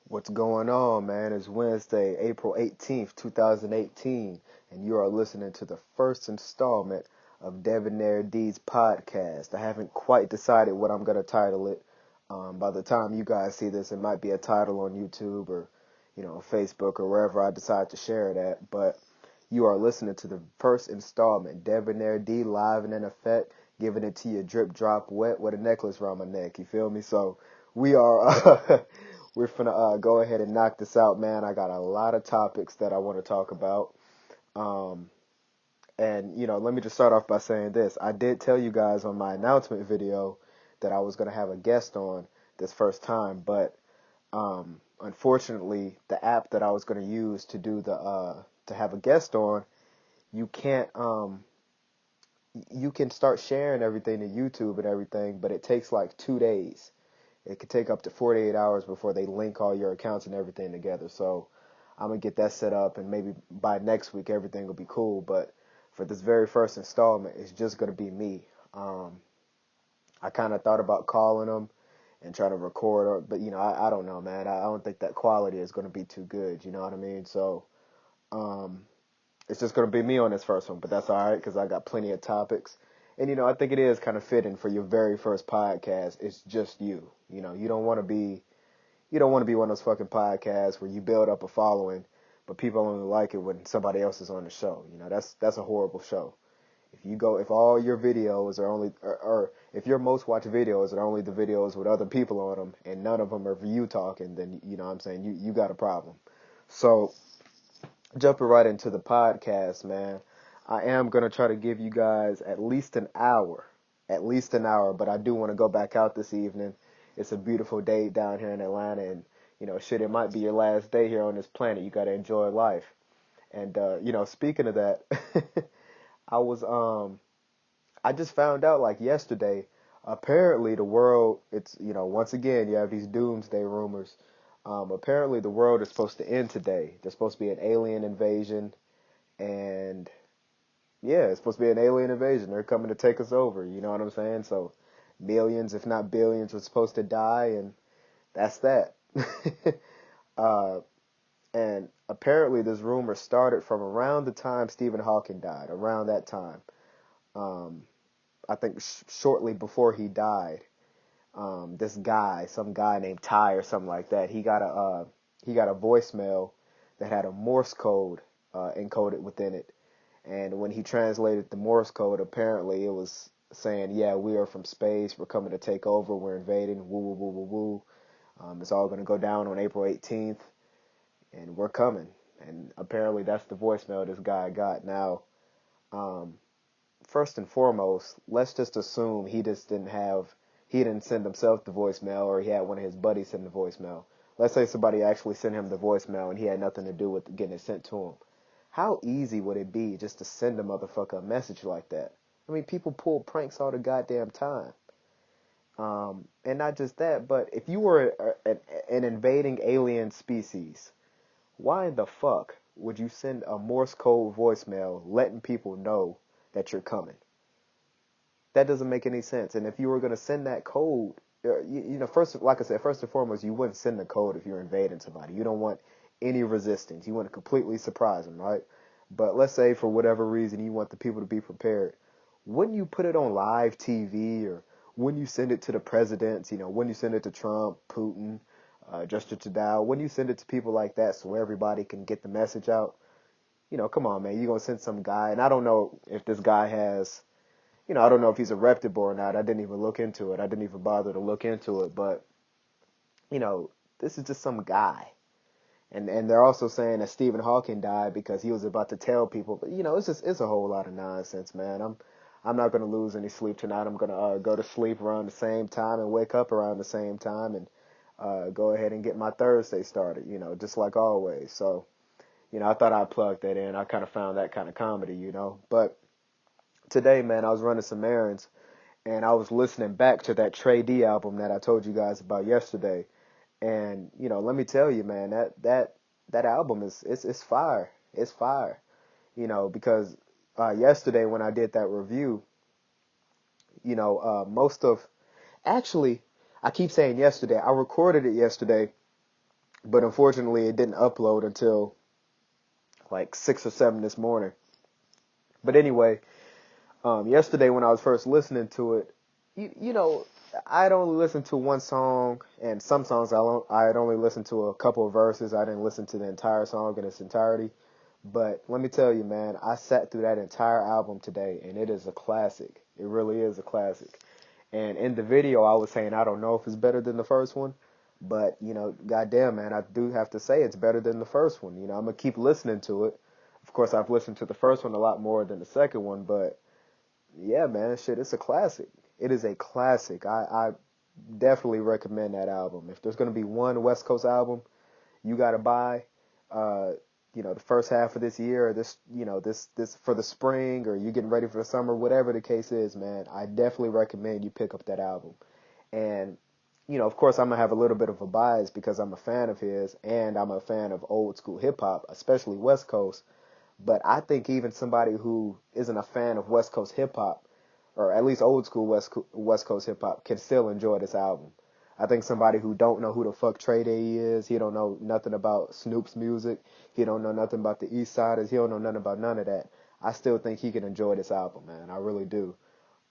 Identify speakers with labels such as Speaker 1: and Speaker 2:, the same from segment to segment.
Speaker 1: What's going on, man? It's Wednesday, April 18th, 2018, and you are listening to the first installment of Debonair D's podcast. I haven't quite decided what I'm going to title it. By the time you guys see this, it might be a title on YouTube or, Facebook or wherever I decide to share it at. But you are listening to the first installment, Debonair D live and in effect, giving it to you drip drop wet with a necklace around my neck. You feel me? So we are we're finna go ahead and knock this out, man. I got a lot of topics that I want to talk about. Um, and let me just start off by saying this. I did tell you guys on my announcement video that I was gonna have a guest on this first time, but unfortunately, the app that I was gonna use to do the to have a guest on, you can't you can start sharing everything to YouTube and everything, but it takes like 2 days. It could take up to 48 hours before they link all your accounts and everything together. So I'm going to get that set up, and maybe by next week everything will be cool. But for this very first installment, it's just going to be me. I kind of thought about calling them and trying to record, but I don't know, man. I don't think that quality is going to be too good. You know what I mean? So um, it's just going to be me on this first one, but that's all right because I got plenty of topics. And, I think it is kind of fitting for your very first podcast. It's just you. You don't want to be one of those fucking podcasts where you build up a following, but people only like it when somebody else is on the show. That's a horrible show. If all your videos are only, or if your most watched videos are only the videos with other people on them and none of them are for you talking, then, you know what I'm saying, you got a problem. So, jumping right into the podcast, man, I am going to try to give you guys at least an hour, but I do want to go back out this evening. It's a beautiful day down here in Atlanta, and, shit, it might be your last day here on this planet. You got to enjoy life. And, speaking of that, I was, I just found out like yesterday, apparently the world, it's, once again, you have these doomsday rumors. Apparently the world is supposed to end today. There's supposed to be an alien invasion, and yeah, it's supposed to be an alien invasion. They're coming to take us over. You know what I'm saying? So millions, if not billions, were supposed to die, and that's that. uh, and apparently this rumor started from around the time Stephen Hawking died, around that time. Um, I think shortly before he died, some guy named Ty or something like that, he got a voicemail that had a Morse code encoded within it. And when he translated the Morse code, apparently it was saying, "Yeah, we are from space. We're coming to take over. We're invading. Woo woo woo woo woo. It's all going to go down on April 18th, and we're coming." And apparently that's the voicemail this guy got. Now, um, first and foremost, let's just assume he didn't send himself the voicemail, or he had one of his buddies send the voicemail. Let's say somebody actually sent him the voicemail and he had nothing to do with getting it sent to him. How easy would it be just to send a motherfucker a message like that? I mean, people pull pranks all the goddamn time. And not just that, but if you were an invading alien species, why in the fuck would you send a Morse code voicemail letting people know that you're coming? That doesn't make any sense. And if you were going to send that code, first, like I said, first and foremost, you wouldn't send the code if you're invading somebody. You don't want any resistance. You want to completely surprise them, right? But let's say for whatever reason you want the people to be prepared. Wouldn't you put it on live TV, or wouldn't you send it to the presidents? Wouldn't you send it to Trump, Putin, Justin Trudeau? Wouldn't you send it to people like that so everybody can get the message out? Come on, man. You're going to send some guy, and I don't know if this guy has, I don't know if he's a reputable or not. I didn't even look into it. I didn't even bother to look into it. But, this is just some guy. And they're also saying that Stephen Hawking died because he was about to tell people. But, it's a whole lot of nonsense, man. I'm not going to lose any sleep tonight. I'm going to go to sleep around the same time and wake up around the same time and go ahead and get my Thursday started, just like always. So, I thought I'd plug that in. I kind of found that kind of comedy. But today, man, I was running some errands, and I was listening back to that Trey D album that I told you guys about yesterday. And, let me tell you, man, that album it's fire. It's fire. Because yesterday when I did that review, most of, actually, I keep saying yesterday, I recorded it yesterday, but unfortunately it didn't upload until like 6 or 7 this morning. But anyway, yesterday when I was first listening to it, you know, I'd only listened to one song, and some songs I'd only listened to a couple of verses. I didn't listen to the entire song in its entirety. But let me tell you, man, I sat through that entire album today, and it is a classic. It really is a classic. And in the video, I was saying I don't know if it's better than the first one, but goddamn, man, I do have to say it's better than the first one. I'm gonna keep listening to it. Of course, I've listened to the first one a lot more than the second one, but yeah, man, shit, it's a classic. It is a classic. I definitely recommend that album. If there's gonna be one West Coast album you gotta buy, uh, the first half of this year, or this for the spring, or you getting ready for the summer, whatever the case is, man, I definitely recommend you pick up that album. And of course, I'm gonna have a little bit of a bias because I'm a fan of his, and I'm a fan of old school hip hop, especially West Coast. But I think even somebody who isn't a fan of West Coast hip hop, or at least old school West Coast hip hop, can still enjoy this album. I think somebody who don't know who the fuck Trey Day is, he don't know nothing about Snoop's music, he don't know nothing about the East Siders, he don't know nothing about none of that. I still think he can enjoy this album, man. I really do.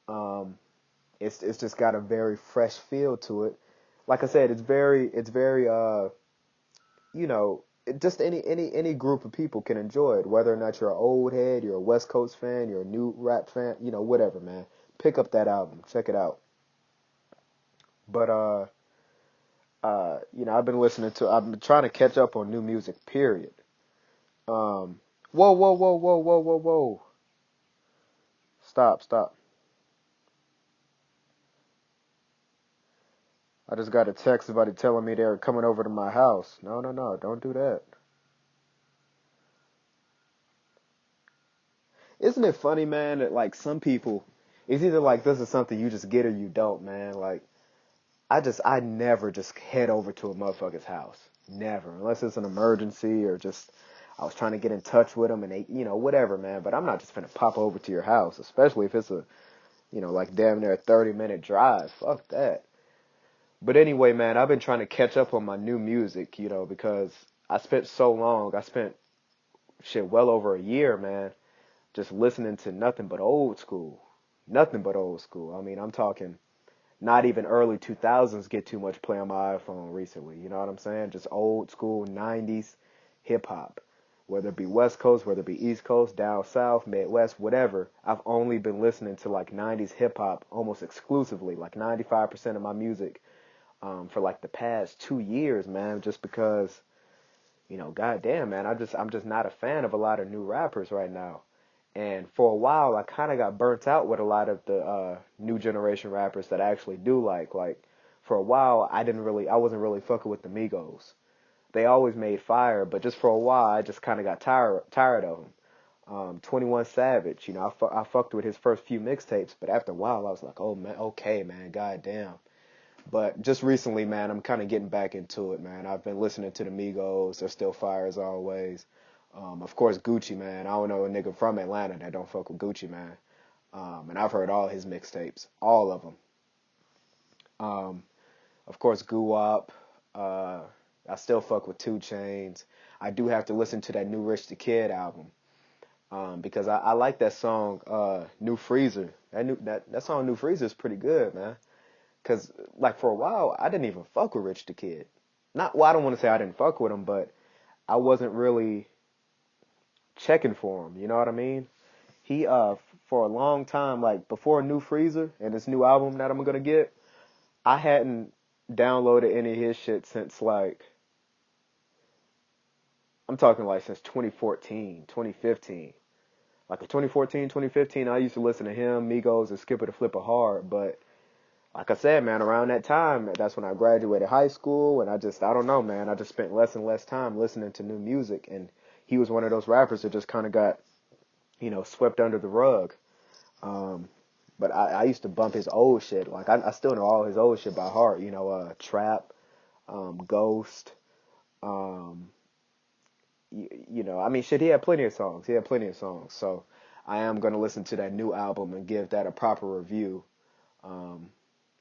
Speaker 1: Um, it's just got a very fresh feel to it. Like I said, it's very you know, just any group of people can enjoy it, whether or not you're an old head, you're a West Coast fan, you're a new rap fan, whatever, man. Pick up that album, check it out. But I've been trying to catch up on new music, period. Um, whoa, whoa, whoa, whoa, whoa, whoa, whoa. Stop, stop. I just got a text about it telling me they're coming over to my house. No, no, no, don't do that. Isn't it funny, man, that like some people, it's either like this is something you just get or you don't, man. Like I never just head over to a motherfucker's house. Never, unless it's an emergency or just I was trying to get in touch with them and they, whatever, man. But I'm not just gonna pop over to your house, especially if it's a, like damn near a 30-minute drive. Fuck that. But anyway, man, I've been trying to catch up on my new music, because I spent so long. I spent shit well over a year, man, just listening to nothing but old school. Nothing but old school. I mean, I'm talking not even early 2000s get too much play on my iPhone recently. You know what I'm saying? Just old school 90s hip hop. Whether it be West Coast, whether it be East Coast, down South, Midwest, whatever. I've only been listening to like 90s hip hop almost exclusively, like 95% of my music for like the past 2 years, man, just because, goddamn, man, I'm just not a fan of a lot of new rappers right now. And for a while, I kind of got burnt out with a lot of the new generation rappers that I actually do like. Like, for a while, I wasn't really fucking with the Migos. They always made fire, but just for a while, I just kind of got tired of them. 21 Savage, I fucked with his first few mixtapes, but after a while, I was like, oh man, okay, man, goddamn. But just recently, man, I'm kind of getting back into it, man. I've been listening to the Migos. They're still fire as always. Of course, Gucci, man. I don't know a nigga from Atlanta that don't fuck with Gucci, man. And I've heard all his mixtapes, all of them. Um, of course, Guwap. Uh, I still fuck with Two Chains. I do have to listen to that new Rich the Kid album because I like that song, New Freezer. That song, New Freezer, is pretty good, man. Cause like for a while, I didn't even fuck with Rich the Kid. Not, well, I don't want to say I didn't fuck with him, but I wasn't really checking for him. You know what I mean? He for a long time, like before New Freezer and this new album that I'm gonna get, I hadn't downloaded any of his shit since like I'm talking like since 2014, 2015. Like in 2014, 2015, I used to listen to him, Migos, and Skipper the Flipper hard, but like I said, man, around that time, that's when I graduated high school, and I don't know, man, I just spent less and less time listening to new music, and he was one of those rappers that just kind of got, swept under the rug. Um, but I used to bump his old shit, like I still know all his old shit by heart, Trap, Ghost, um, I mean, shit, he had plenty of songs, so I am gonna listen to that new album and give that a proper review. Um,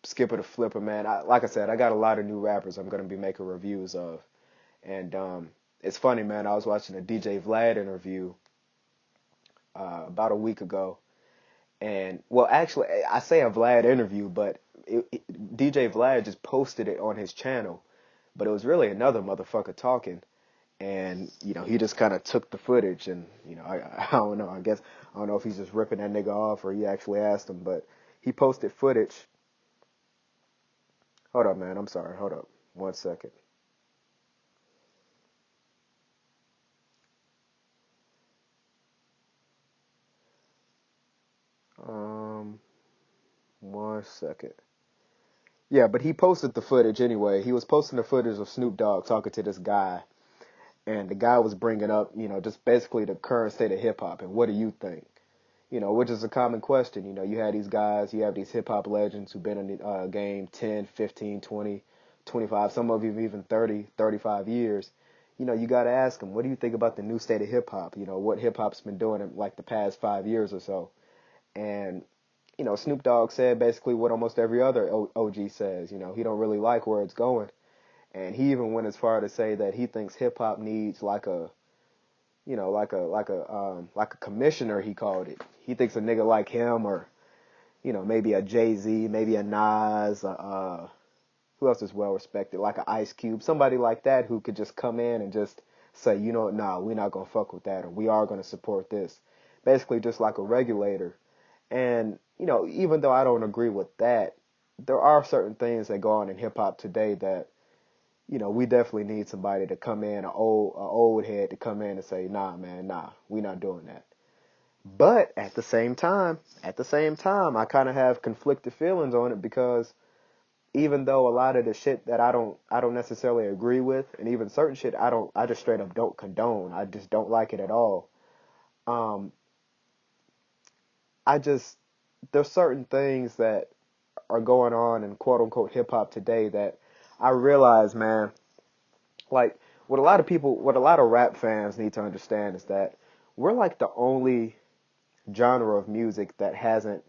Speaker 1: Skipper the Flipper, man. Like I said, I got a lot of new rappers I'm gonna be making reviews of, And it's funny, man. I was watching a DJ Vlad interview about a week ago, and well, actually, I say a Vlad interview, but DJ Vlad just posted it on his channel, but it was really another motherfucker talking, and he just kind of took the footage, and I don't know. I guess I don't know if he's just ripping that nigga off or he actually asked him, but he posted footage. Hold up, man. I'm sorry. Hold up. 1 second. Um, 1 second. Yeah, but he posted the footage anyway. He was posting the footage of Snoop Dogg talking to this guy, and the guy was bringing up, just basically the current state of hip hop and what do you think? Which is a common question. You had these guys, you have these hip hop legends who've been in the game 10, 15, 20, 25, some of you even 30, 35 years. You got to ask them, what do you think about the new state of hip hop? What hip hop's been doing in like the past 5 years or so. And Snoop Dogg said basically what almost every other OG says. He don't really like where it's going, and he even went as far to say that he thinks hip hop needs like a, like a commissioner. He called it. He thinks a nigga like him, or maybe a Jay-Z, maybe a Nas, who else is well respected, like a Ice Cube, somebody like that who could just come in and just say, nah, we're not gonna fuck with that, or we are gonna support this. Basically, just like a regulator. And, even though I don't agree with that, there are certain things that go on in hip hop today that, we definitely need somebody to come in, a old head to come in and say, nah, man, nah, we not doing that. But at the same time, I kind of have conflicted feelings on it because even though a lot of the shit that I don't necessarily agree with, and even certain shit I just straight up don't condone. I just don't like it at all. Um, I just there's certain things that are going on in quote unquote hip hop today that I realize, man, like what a lot of rap fans need to understand is that we're like the only genre of music that hasn't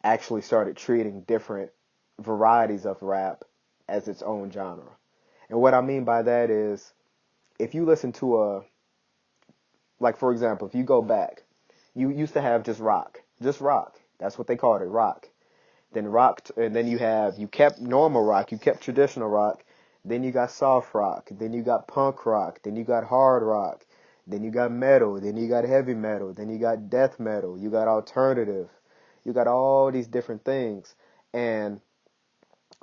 Speaker 1: actually started treating different varieties of rap as its own genre. And what I mean by that is if you listen to like for example, if you go back, you used to have just rock. Just rock. That's what they called it, rock. Then rock, and then you kept normal rock, you kept traditional rock, then you got soft rock, then you got punk rock, then you got hard rock, then you got metal, then you got heavy metal, then you got death metal, you got alternative, you got all these different things. And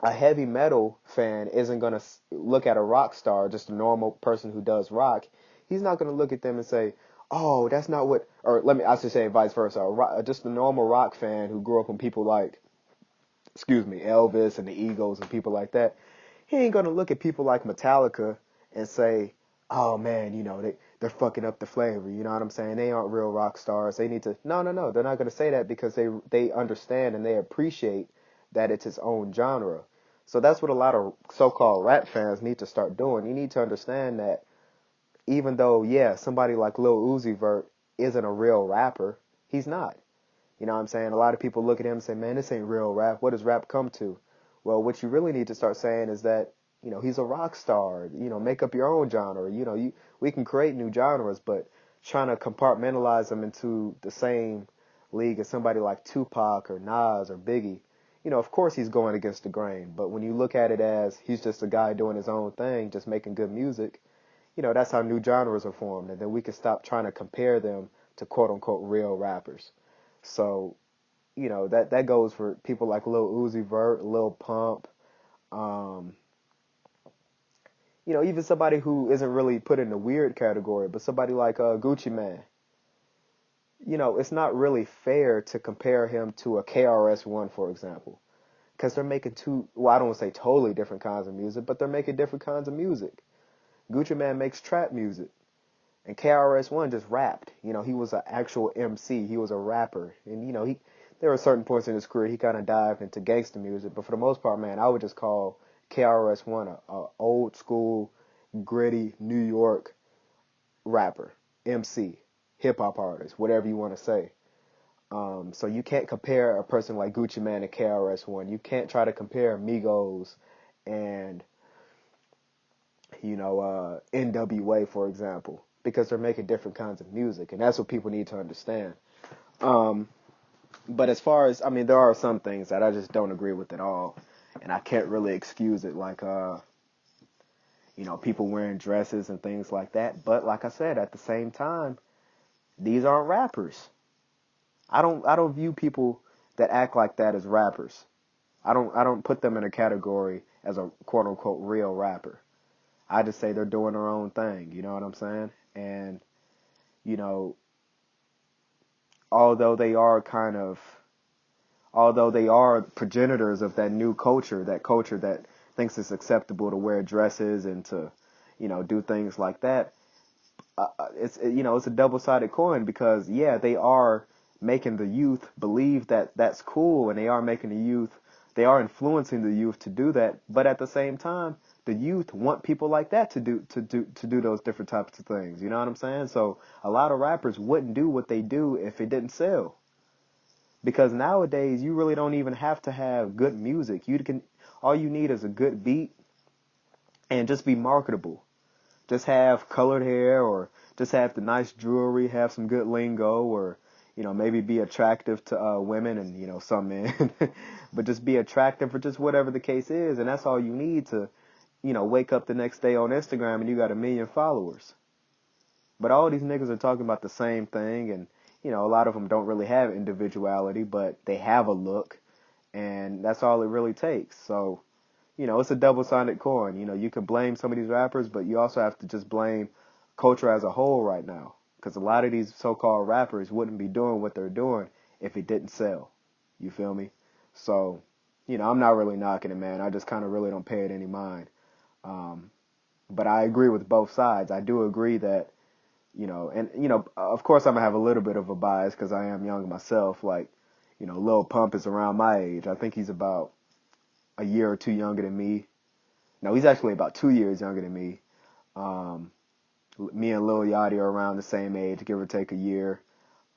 Speaker 1: a heavy metal fan isn't going to look at a rock star, just a normal person who does rock. He's not going to look at them and say, oh, that's not what, or I should say vice versa. Just a normal rock fan who grew up with people like, excuse me, Elvis and the Eagles and people like that. He ain't going to look at people like Metallica and say, oh man, they're fucking up the flavor. You know what I'm saying? They aren't real rock stars. They need to, no, no, no. They're not going to say that because they understand and they appreciate that it's its own genre. So that's what a lot of so-called rap fans need to start doing. You need to understand that even though, yeah, somebody like Lil Uzi Vert isn't a real rapper, he's not. You know what I'm saying? A lot of people look at him and say, man, this ain't real rap. What does rap come to? Well, what you really need to start saying is that, he's a rock star. Make up your own genre. We can create new genres, but trying to compartmentalize them into the same league as somebody like Tupac or Nas or Biggie, of course he's going against the grain. But when you look at it as he's just a guy doing his own thing, just making good music, that's how new genres are formed. And then we can stop trying to compare them to quote unquote real rappers. So, that goes for people like Lil Uzi Vert, Lil Pump, um, even somebody who isn't really put in the weird category, but somebody like Gucci Mane. It's not really fair to compare him to a KRS-One, for example, because they're making well, I don't want to say totally different kinds of music, but they're making different kinds of music. Gucci Mane makes trap music, and KRS-One just rapped. He was an actual MC. He was a rapper, and there were certain points in his career he kind of dived into gangster music, but for the most part, man, I would just call KRS-One a old school, gritty New York rapper, MC, hip hop artist, whatever you want to say. So you can't compare a person like Gucci Mane to KRS-One. You can't try to compare Migos and NWA, for example, because they're making different kinds of music, and that's what people need to understand. Um, but as far as, I mean, there are some things that I just don't agree with at all, and I can't really excuse it, like, people wearing dresses and things like that. But like I said, at the same time, these aren't rappers. I don't view people that act like that as rappers. I don't put them in a category as a quote unquote real rapper. I just say they're doing their own thing, you know what I'm saying? And, you know, although they are kind of although they are progenitors of that culture that thinks it's acceptable to wear dresses and to, do things like that, it's a double-sided coin because, yeah, they are making the youth believe that that's cool, and they are influencing the youth to do that. But at the same time, the youth want people like that to do those different types of things. You know what I'm saying? So a lot of rappers wouldn't do what they do if it didn't sell. Because nowadays you really don't even have to have good music. All you need is a good beat and just be marketable. Just have colored hair, or just have the nice jewelry, have some good lingo, or, maybe be attractive to women and, some men. But just be attractive for just whatever the case is. And that's all you need to, wake up the next day on Instagram and you got 1 million followers. But all these niggas are talking about the same thing, and, a lot of them don't really have individuality, but they have a look, and that's all it really takes. So, it's a double-sided coin. You can blame some of these rappers, but you also have to just blame culture as a whole right now, because a lot of these so-called rappers wouldn't be doing what they're doing if it didn't sell. You feel me? So, I'm not really knocking it, man. I just kind of really don't pay it any mind. But I agree with both sides. I do agree that, of course I'm going to have a little bit of a bias because I am young myself. Like, Lil Pump is around my age. I think he's about a year or two younger than me. No, he's actually about 2 years younger than me. Me and Lil Yachty are around the same age, give or take a year.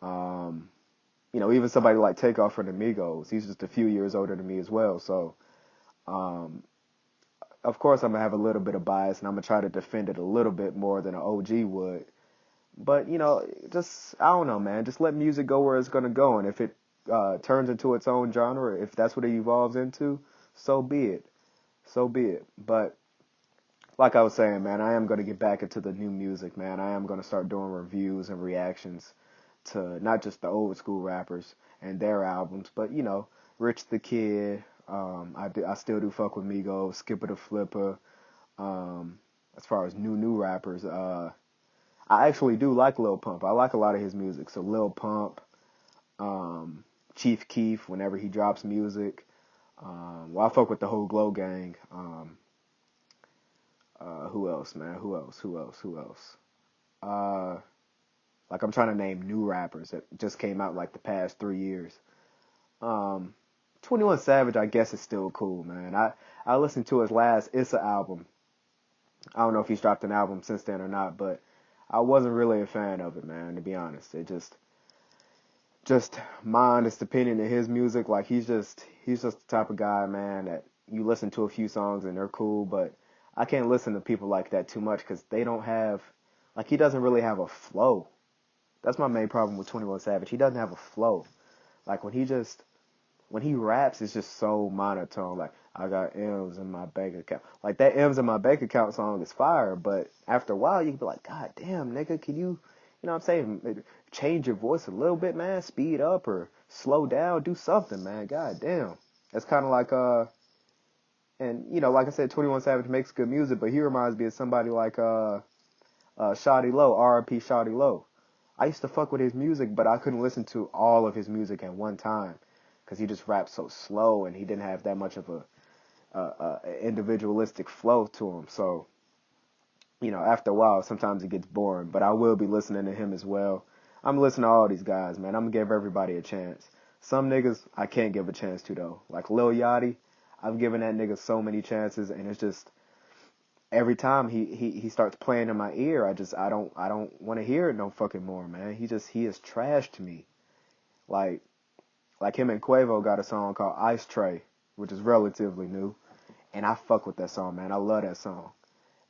Speaker 1: Even somebody like Takeoff from the Migos, he's just a few years older than me as well. So, of course I'm going to have a little bit of bias, and I'm going to try to defend it a little bit more than an OG would. But, just, I don't know, man. Just let music go where it's going to go. And if it turns into its own genre, if that's what it evolves into, so be it. So be it. But like I was saying, man, I am going to get back into the new music, man. I am going to start doing reviews and reactions to not just the old school rappers and their albums, but, Rich the Kid. I still do fuck with Migos, Skipper the Flipper. As far as new rappers, I actually do like Lil Pump. I like a lot of his music. So Lil Pump, Chief Keef, whenever he drops music. I fuck with the whole Glow Gang. Who else, man? Who else? Like, I'm trying to name new rappers that just came out like the past 3 years. 21 Savage, I guess, is still cool, man. I listened to his last Issa album. I don't know if he's dropped an album since then or not, but I wasn't really a fan of it, man, to be honest. It just my honest opinion of his music, like, he's just the type of guy, man, that you listen to a few songs and they're cool, but I can't listen to people like that too much because they don't have, like, he doesn't really have a flow. That's my main problem with 21 Savage. He doesn't have a flow. Like, when he raps, it's just so monotone. Like, I got M's in my bank account. Like, that M's in my bank account song is fire, but after a while, you can be like, God damn, nigga, can you know what I'm saying, change your voice a little bit, man? Speed up or slow down. Do something, man. God damn. That's kind of like, and, like I said, 21 Savage makes good music, but he reminds me of somebody like, Shawty Low, R.I.P. Shawty Low. I used to fuck with his music, but I couldn't listen to all of his music at one time because he just rapped so slow and he didn't have that much of a individualistic flow to him. So, after a while, sometimes it gets boring, but I will be listening to him as well. I'm listening to all these guys, man. I'm going to give everybody a chance. Some niggas I can't give a chance to, though. Like Lil Yachty, I've given that nigga so many chances, and it's just every time he starts playing in my ear, I don't want to hear it no fucking more, man. He is trash to me. Like him and Quavo got a song called Ice Tray, which is relatively new, and I fuck with that song, man. I love that song.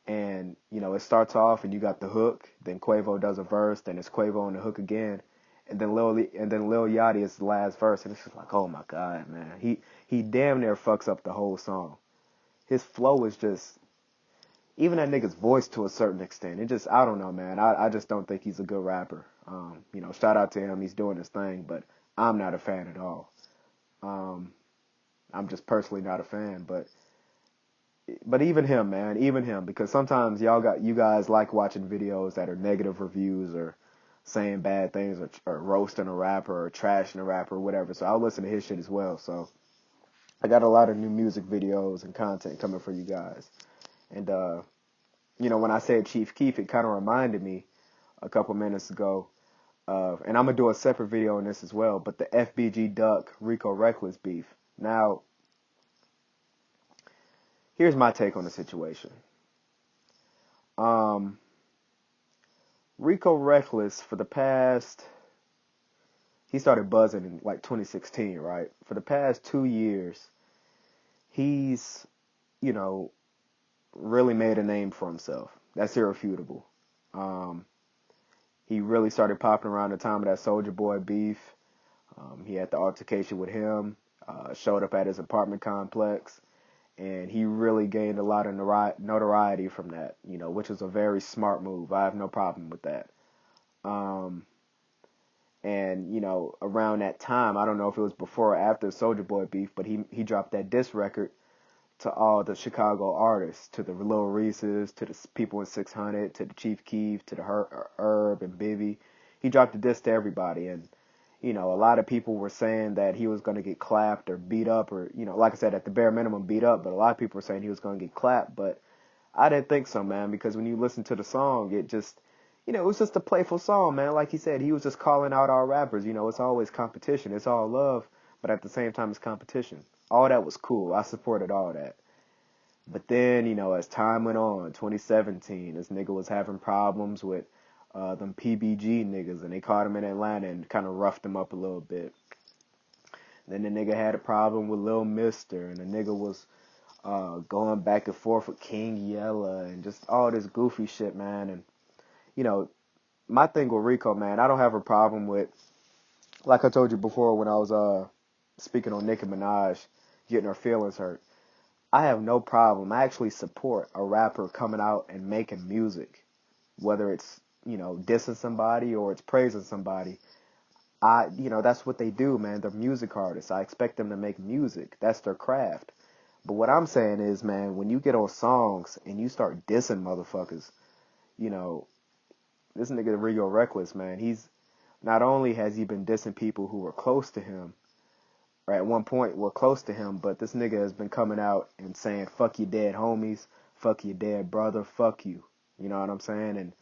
Speaker 1: And, it starts off and you got the hook, then Quavo does a verse, then it's Quavo on the hook again, and then Lil Yachty is the last verse, and it's just like, oh my God, man. He damn near fucks up the whole song. His flow is just, even that nigga's voice to a certain extent. It just, I don't know, man. I just don't think he's a good rapper. Shout out to him. He's doing his thing, but I'm not a fan at all. I'm just personally not a fan, but even him, man, even him, because sometimes you guys like watching videos that are negative reviews or saying bad things or roasting a rapper or trashing a rapper or whatever. So I'll listen to his shit as well. So I got a lot of new music videos and content coming for you guys. And when I said Chief Keef, it kind of reminded me a couple minutes ago of, and I'm gonna do a separate video on this as well, but the FBG Duck Rico Reckless beef. Now, here's my take on the situation. Rico Reckless, for the past, he started buzzing in like 2016, right? For the past 2 years, he's, really made a name for himself. That's irrefutable. He really started popping around the time of that Soulja Boy beef. He had the altercation with him, showed up at his apartment complex, and he really gained a lot of notoriety from that, which was a very smart move. I have no problem with that. And around that time, I don't know if it was before or after Soulja Boy beef, but he dropped that diss record to all the Chicago artists, to the Lil Reese's, to the people in 600, to the Chief Keef, to the Herb and Bibby. He dropped a diss to everybody, and a lot of people were saying that he was going to get clapped or beat up, or like I said, at the bare minimum beat up. But a lot of people were saying he was going to get clapped, but I didn't think so, man, because when you listen to the song, it just, it was just a playful song, man. Like he said, he was just calling out our rappers. It's always competition. It's all love, but at the same time, it's competition. All that was cool. I supported all that. But then, as time went on, 2017, this nigga was having problems with them PBG niggas, and they caught him in Atlanta and kind of roughed him up a little bit. Then the nigga had a problem with Lil Mister, and the nigga was going back and forth with King Yella, and just all this goofy shit, man. And, my thing with Rico, man, I don't have a problem with, like I told you before when I was speaking on Nicki Minaj getting her feelings hurt. I have no problem. I actually support a rapper coming out and making music, whether it's, dissing somebody or it's praising somebody. That's what they do, man. They're music artists. I expect them to make music. That's their craft. But what I'm saying is, man, when you get on songs and you start dissing motherfuckers, this nigga Rico Reckless, man, he's not only has he been dissing people who were close to him, or at one point were close to him, but this nigga has been coming out and saying, fuck your dead homies, fuck your dead brother, fuck you. You know what I'm saying? And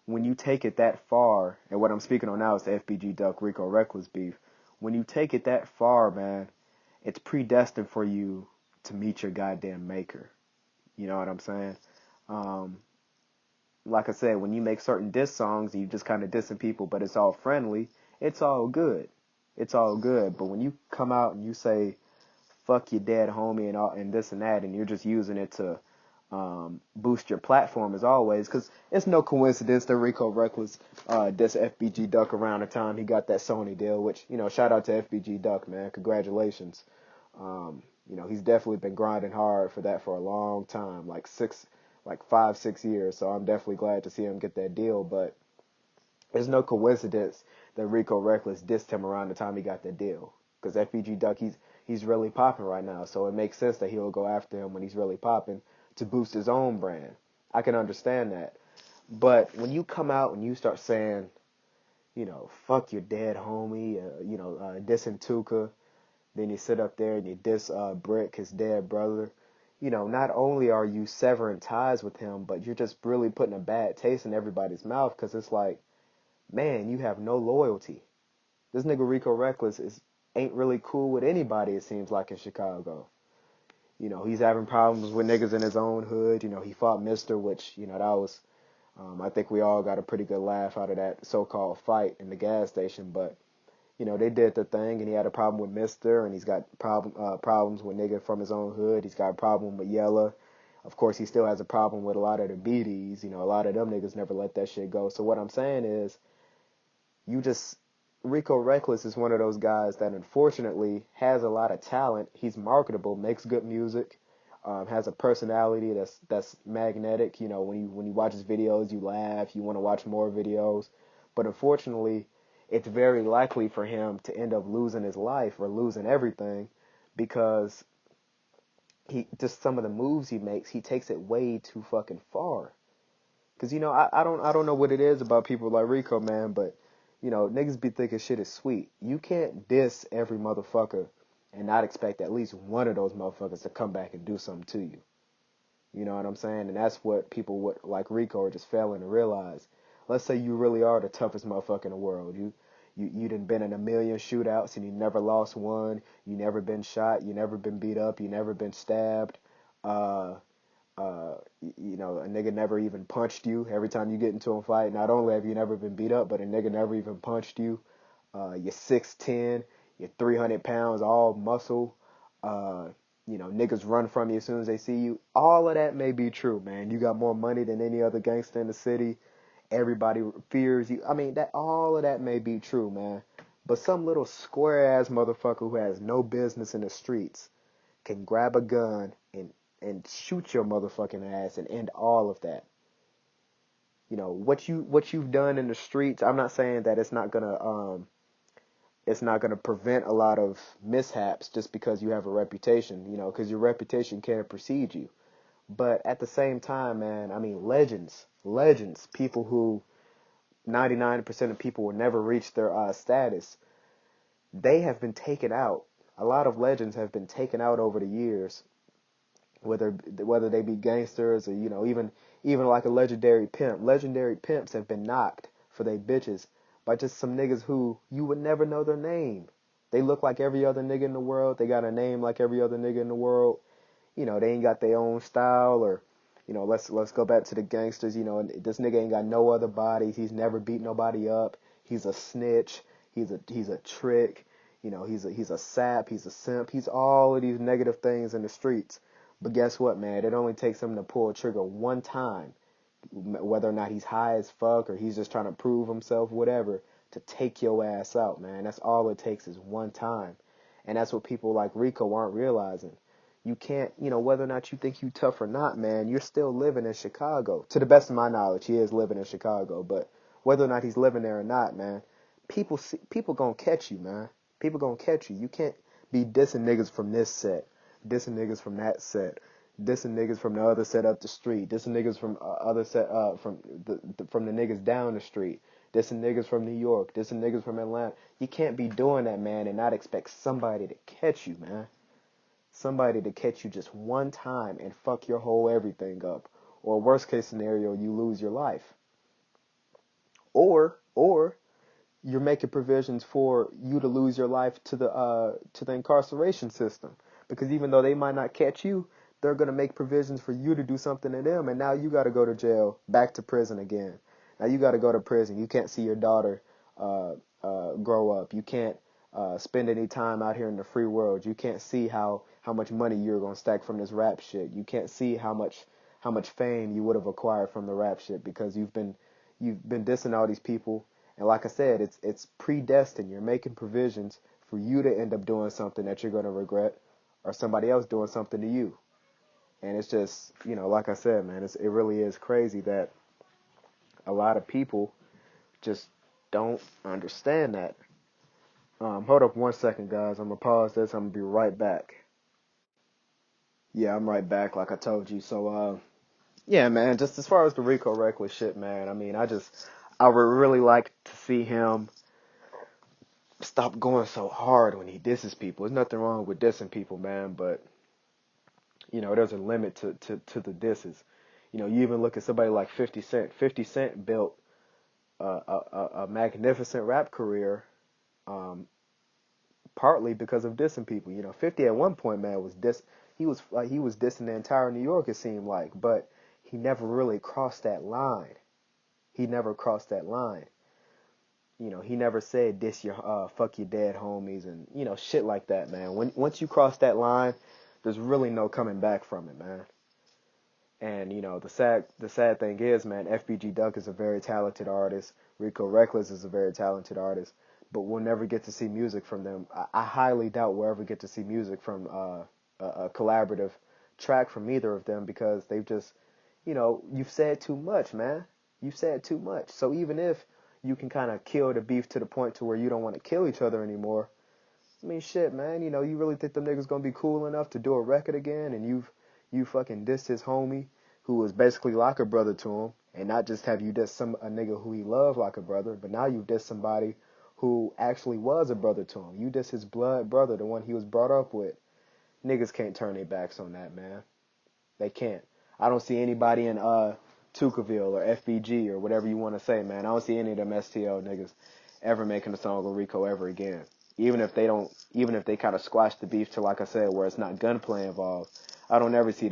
Speaker 1: when you take it that far, and what I'm speaking on now is the FBG Duck Rico Reckless beef, when you take it that far, man, it's predestined for you to meet your goddamn maker. You know what I'm saying? Like I said, when you make certain diss songs, you just kind of dissing people, but it's all friendly, it's all good. It's all good. But when you come out and you say, fuck your dead homie and this and that, and you're just using it to boost your platform as always, because it's no coincidence that Rico Reckless dissed FBG Duck around the time he got that Sony deal, which, shout out to FBG Duck, man. Congratulations. He's definitely been grinding hard for that for a long time, like 5-6 years. So I'm definitely glad to see him get that deal. But there's no coincidence that Rico Reckless dissed him around the time he got that deal, because FBG Duck, he's really popping right now. So it makes sense that he'll go after him when he's really popping to boost his own brand. I can understand that. But when you come out and you start saying, fuck your dead homie, dissing Tuka, then you sit up there and you diss Brick, his dead brother, not only are you severing ties with him, but you're just really putting a bad taste in everybody's mouth, because it's like, man, you have no loyalty. This nigga Rico Reckless ain't really cool with anybody, it seems like, in Chicago. He's having problems with niggas in his own hood. He fought Mister, which, that was, I think we all got a pretty good laugh out of that so-called fight in the gas station. But, they did the thing, and he had a problem with Mister, and he's got problems with nigga from his own hood. He's got a problem with Yella. Of course, he still has a problem with a lot of the BDs. You know, a lot of them niggas never let that shit go. So what I'm saying is, you just Rico Reckless is one of those guys that unfortunately has a lot of talent. He's marketable, makes good music, has a personality that's magnetic. You know, when you watch his videos, you laugh, you want to watch more videos. But unfortunately, it's very likely for him to end up losing his life or losing everything because he just some of the moves he makes, he takes it way too fucking far. Cause you know, I don't know what it is about people like Rico, man, but you know, niggas be thinking shit is sweet. You can't diss every motherfucker and not expect at least one of those motherfuckers to come back and do something to you. You know what I'm saying? And that's what people like Rico are just failing to realize. Let's say you really are the toughest motherfucker in the world. You done been in a million shootouts and you never lost one. You never been shot. You never been beat up. You never been stabbed. Uh, you know, a nigga never even punched you. Every time you get into a fight, not only have you never been beat up, but a nigga never even punched you. You're 6'10", you're 300 pounds, all muscle. Uh, you know, niggas run from you as soon as they see you. All of that may be true, man. You got more money than any other gangster in the city. Everybody fears you. I mean, that all of that may be true, man. But some little square ass motherfucker who has no business in the streets can grab a gun and shoot your motherfucking ass and end all of that. You know, what you've done in the streets, I'm not saying that it's not gonna prevent a lot of mishaps just because you have a reputation, you know, because your reputation can't precede you. But at the same time, man, I mean, legends, people who 99% of people will never reach their status, they have been taken out. A lot of legends have been taken out over the years, whether they be gangsters or, you know, even like a legendary pimp. Legendary pimps have been knocked for they bitches by just some niggas who you would never know their name. They look like every other nigga in the world. They got a name like every other nigga in the world. You know, they ain't got their own style or, you know, let's go back to the gangsters. You know, this nigga ain't got no other bodies. He's never beat nobody up. He's a snitch. He's a trick. You know, he's a sap. He's a simp. He's all of these negative things in the streets. But guess what, man? It only takes him to pull a trigger one time, whether or not he's high as fuck or he's just trying to prove himself, whatever, to take your ass out, man. That's all it takes is one time. And that's what people like Rico aren't realizing. You can't, you know, whether or not you think you tough or not, man, you're still living in Chicago. To the best of my knowledge, he is living in Chicago. But whether or not he's living there or not, man, people gonna catch you, man. People gonna catch you. You can't be dissing niggas from this set, dissing niggas from that set, dissing niggas from the other set up the street, dissing niggas from other set from the niggas down the street, dissing niggas from New York, dissing niggas from Atlanta. You can't be doing that, man, and not expect somebody to catch you, man. Somebody to catch you just one time and fuck your whole everything up. Or worst case scenario, you lose your life. Or you're making provisions for you to lose your life to the incarceration system. Because even though they might not catch you, they're gonna make provisions for you to do something to them, and now you gotta go to jail, back to prison again. Now you gotta go to prison. You can't see your daughter grow up. You can't spend any time out here in the free world. You can't see how much money you're gonna stack from this rap shit. You can't see how much fame you would have acquired from the rap shit because you've been dissing all these people. And like I said, it's predestined. You're making provisions for you to end up doing something that you're gonna regret, or somebody else doing something to you. And it's just, you know, like I said, man, it really is crazy that a lot of people just don't understand that. Hold up one second, guys. I'm gonna pause this. I'm gonna be right back. Yeah, I'm right back, like I told you. So, yeah, man. Just as far as the Rico Reckless shit, man. I mean, I would really like to see him stop going so hard when he disses people. There's nothing wrong with dissing people, man, but you know, there's a limit to the disses. You know, you even look at somebody like 50 Cent. 50 Cent built a magnificent rap career, um, partly because of dissing people. You know, 50 at one point, man, was diss. He was dissing the entire New York, it seemed like, but he never really crossed that line. He never crossed that line. You know, he never said diss your fuck your dead homies and you know shit like that, man. Once you cross that line, there's really no coming back from it, man. And the sad thing is, man, FBG Duck is a very talented artist. Rico Reckless is a very talented artist, but we'll never get to see music from them. I highly doubt we'll ever get to see music from a collaborative track from either of them because they've just, you've said too much, man. You've said too much. So even if you can kind of kill the beef to the point to where you don't want to kill each other anymore, I mean, shit, man. You really think them niggas gonna be cool enough to do a record again? And you fucking dissed his homie, who was basically like a brother to him, and not just have you dissed a nigga who he loved like a brother, but now you've dissed somebody who actually was a brother to him. You dissed his blood brother, the one he was brought up with. Niggas can't turn their backs on that, man. They can't. I don't see anybody in Tukaville or FBG or whatever you want to say, man. I don't see any of them STL niggas ever making a song with Rico ever again. Even if they kind of squash the beef to, like I said, where it's not gunplay involved, I don't ever see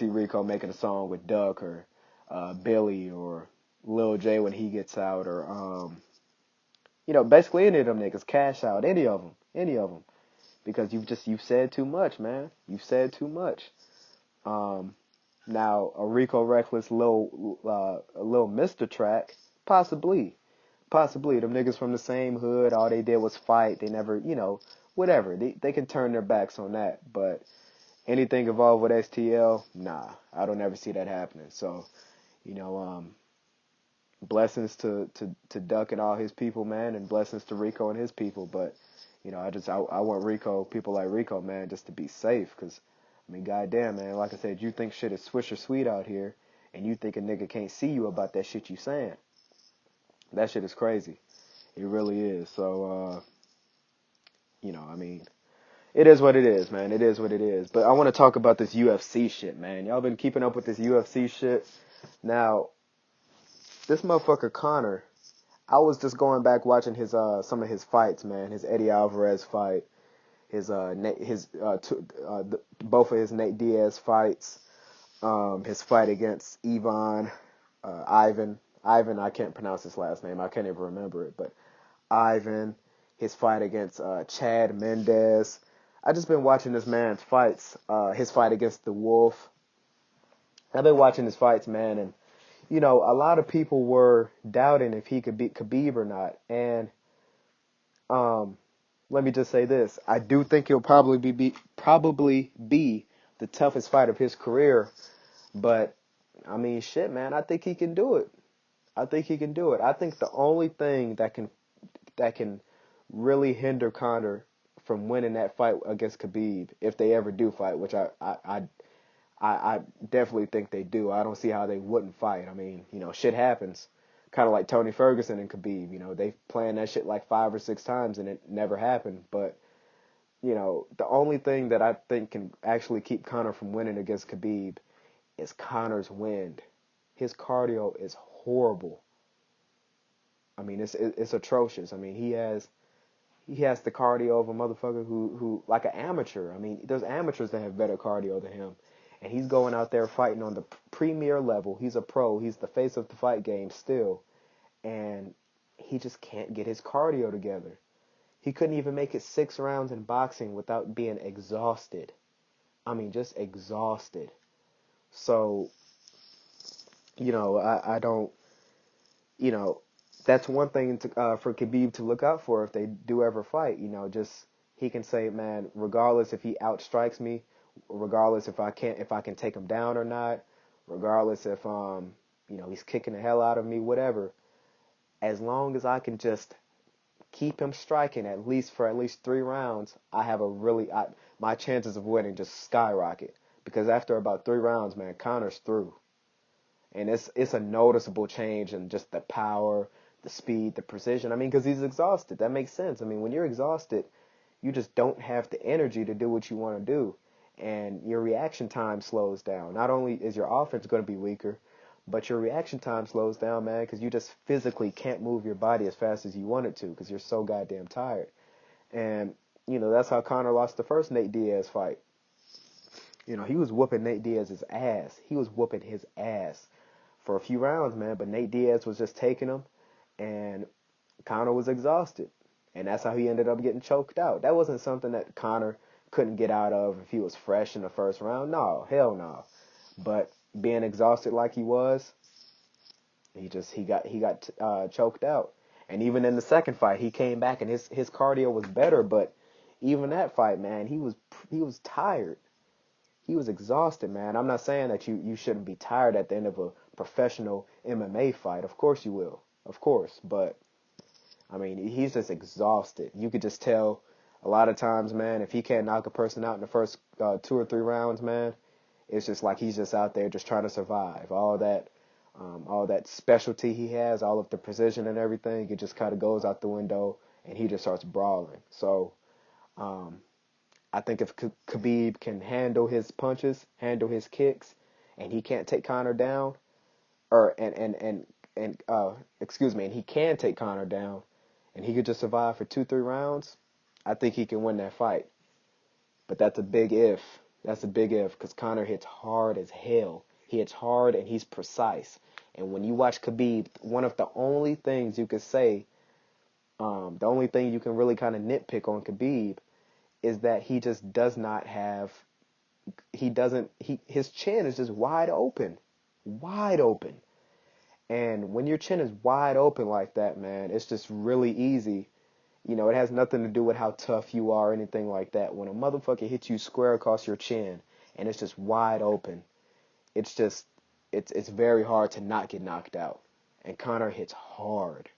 Speaker 1: Rico making a song with Duck or Billy or Lil J when he gets out, or basically any of them niggas, Cash Out, any of them, because you've said too much, man. You've said too much. Now a Rico Reckless little Mister track, possibly. Them niggas from the same hood, all they did was fight. They never, whatever. They can turn their backs on that. But anything involved with STL, nah, I don't ever see that happening. So, blessings to Duck and all his people, man, and blessings to Rico and his people. But, I want people like Rico, man, just to be safe. Because, I mean, goddamn, man, like I said, you think shit is swisher sweet out here, and you think a nigga can't see you about that shit you saying. That shit is crazy. It really is. So, I mean, it is what it is, man. It is what it is. But I want to talk about this UFC shit, man. Y'all been keeping up with this UFC shit. Now, this motherfucker Conor, I was just going back watching his some of his fights, man. His Eddie Alvarez fight, both of his Nate Diaz fights, his fight against Ivan, I can't pronounce his last name. I can't even remember it, but Ivan, his fight against Chad Mendes. I just been watching this man's fights. His fight against the Wolf. I've been watching his fights, man, and a lot of people were doubting if he could beat Khabib or not. And let me just say this: I do think he'll probably be the toughest fight of his career. But I mean, shit, man, I think he can do it. I think he can do it. I think the only thing that can really hinder Conor from winning that fight against Khabib, if they ever do fight, which I definitely think they do. I don't see how they wouldn't fight. I mean, shit happens. Kind of like Tony Ferguson and Khabib. They planned that shit like 5 or 6 times and it never happened. But, the only thing that I think can actually keep Conor from winning against Khabib is Conor's wind. His cardio is horrible. I mean, it's atrocious. I mean, he has the cardio of a motherfucker who like an amateur. I mean, there's amateurs that have better cardio than him. And he's going out there fighting on the premier level. He's a pro. He's the face of the fight game still. And he just can't get his cardio together. He couldn't even make it 6 rounds in boxing without being exhausted. I mean, just exhausted. So, I don't, that's one thing for Khabib to look out for if they do ever fight. Just he can say, man, regardless if he outstrikes me, regardless if I can take him down or not, regardless if he's kicking the hell out of me, whatever. As long as I can just keep him striking for at least 3 rounds, my chances of winning just skyrocket. Because after about 3 rounds, man, Conor's through. And it's a noticeable change in just the power, the speed, the precision. I mean, because he's exhausted. That makes sense. I mean, when you're exhausted, you just don't have the energy to do what you want to do. And your reaction time slows down. Not only is your offense going to be weaker, but your reaction time slows down, man, because you just physically can't move your body as fast as you want it to because you're so goddamn tired. And, that's how Conor lost the first Nate Diaz fight. He was whooping Nate Diaz's ass. He was whooping his ass for a few rounds, man, but Nate Diaz was just taking him, and Conor was exhausted. And that's how he ended up getting choked out. That wasn't something that Conor couldn't get out of if he was fresh in the first round. No, hell no. But being exhausted like he was, he got choked out. And even in the second fight, he came back and his cardio was better. But even that fight, man, he was tired. He was exhausted, man. I'm not saying that you shouldn't be tired at the end of a professional MMA fight. Of course you will, of course. But I mean, he's just exhausted. You could just tell a lot of times, man, if he can't knock a person out in the first 2 or 3 rounds, man, it's just like he's just out there just trying to survive. All that specialty he has, all of the precision and everything, it just kind of goes out the window, and he just starts brawling. So um, I think if Khabib can handle his punches, handle his kicks, and he can't take Conor down, or excuse me, and he can take Conor down, and he could just survive for 2, 3 rounds, I think he can win that fight. But that's a big if. That's a big if, because Conor hits hard as hell. He hits hard and he's precise. And when you watch Khabib, one of the only things you could say, the only thing you can really kind of nitpick on Khabib is that he just does not have, his chin is just wide open. Wide open. And when your chin is wide open like that, man, it's just really easy. It has nothing to do with how tough you are or anything like that. When a motherfucker hits you square across your chin and it's just wide open, it's just, it's very hard to not get knocked out. And Conor hits hard.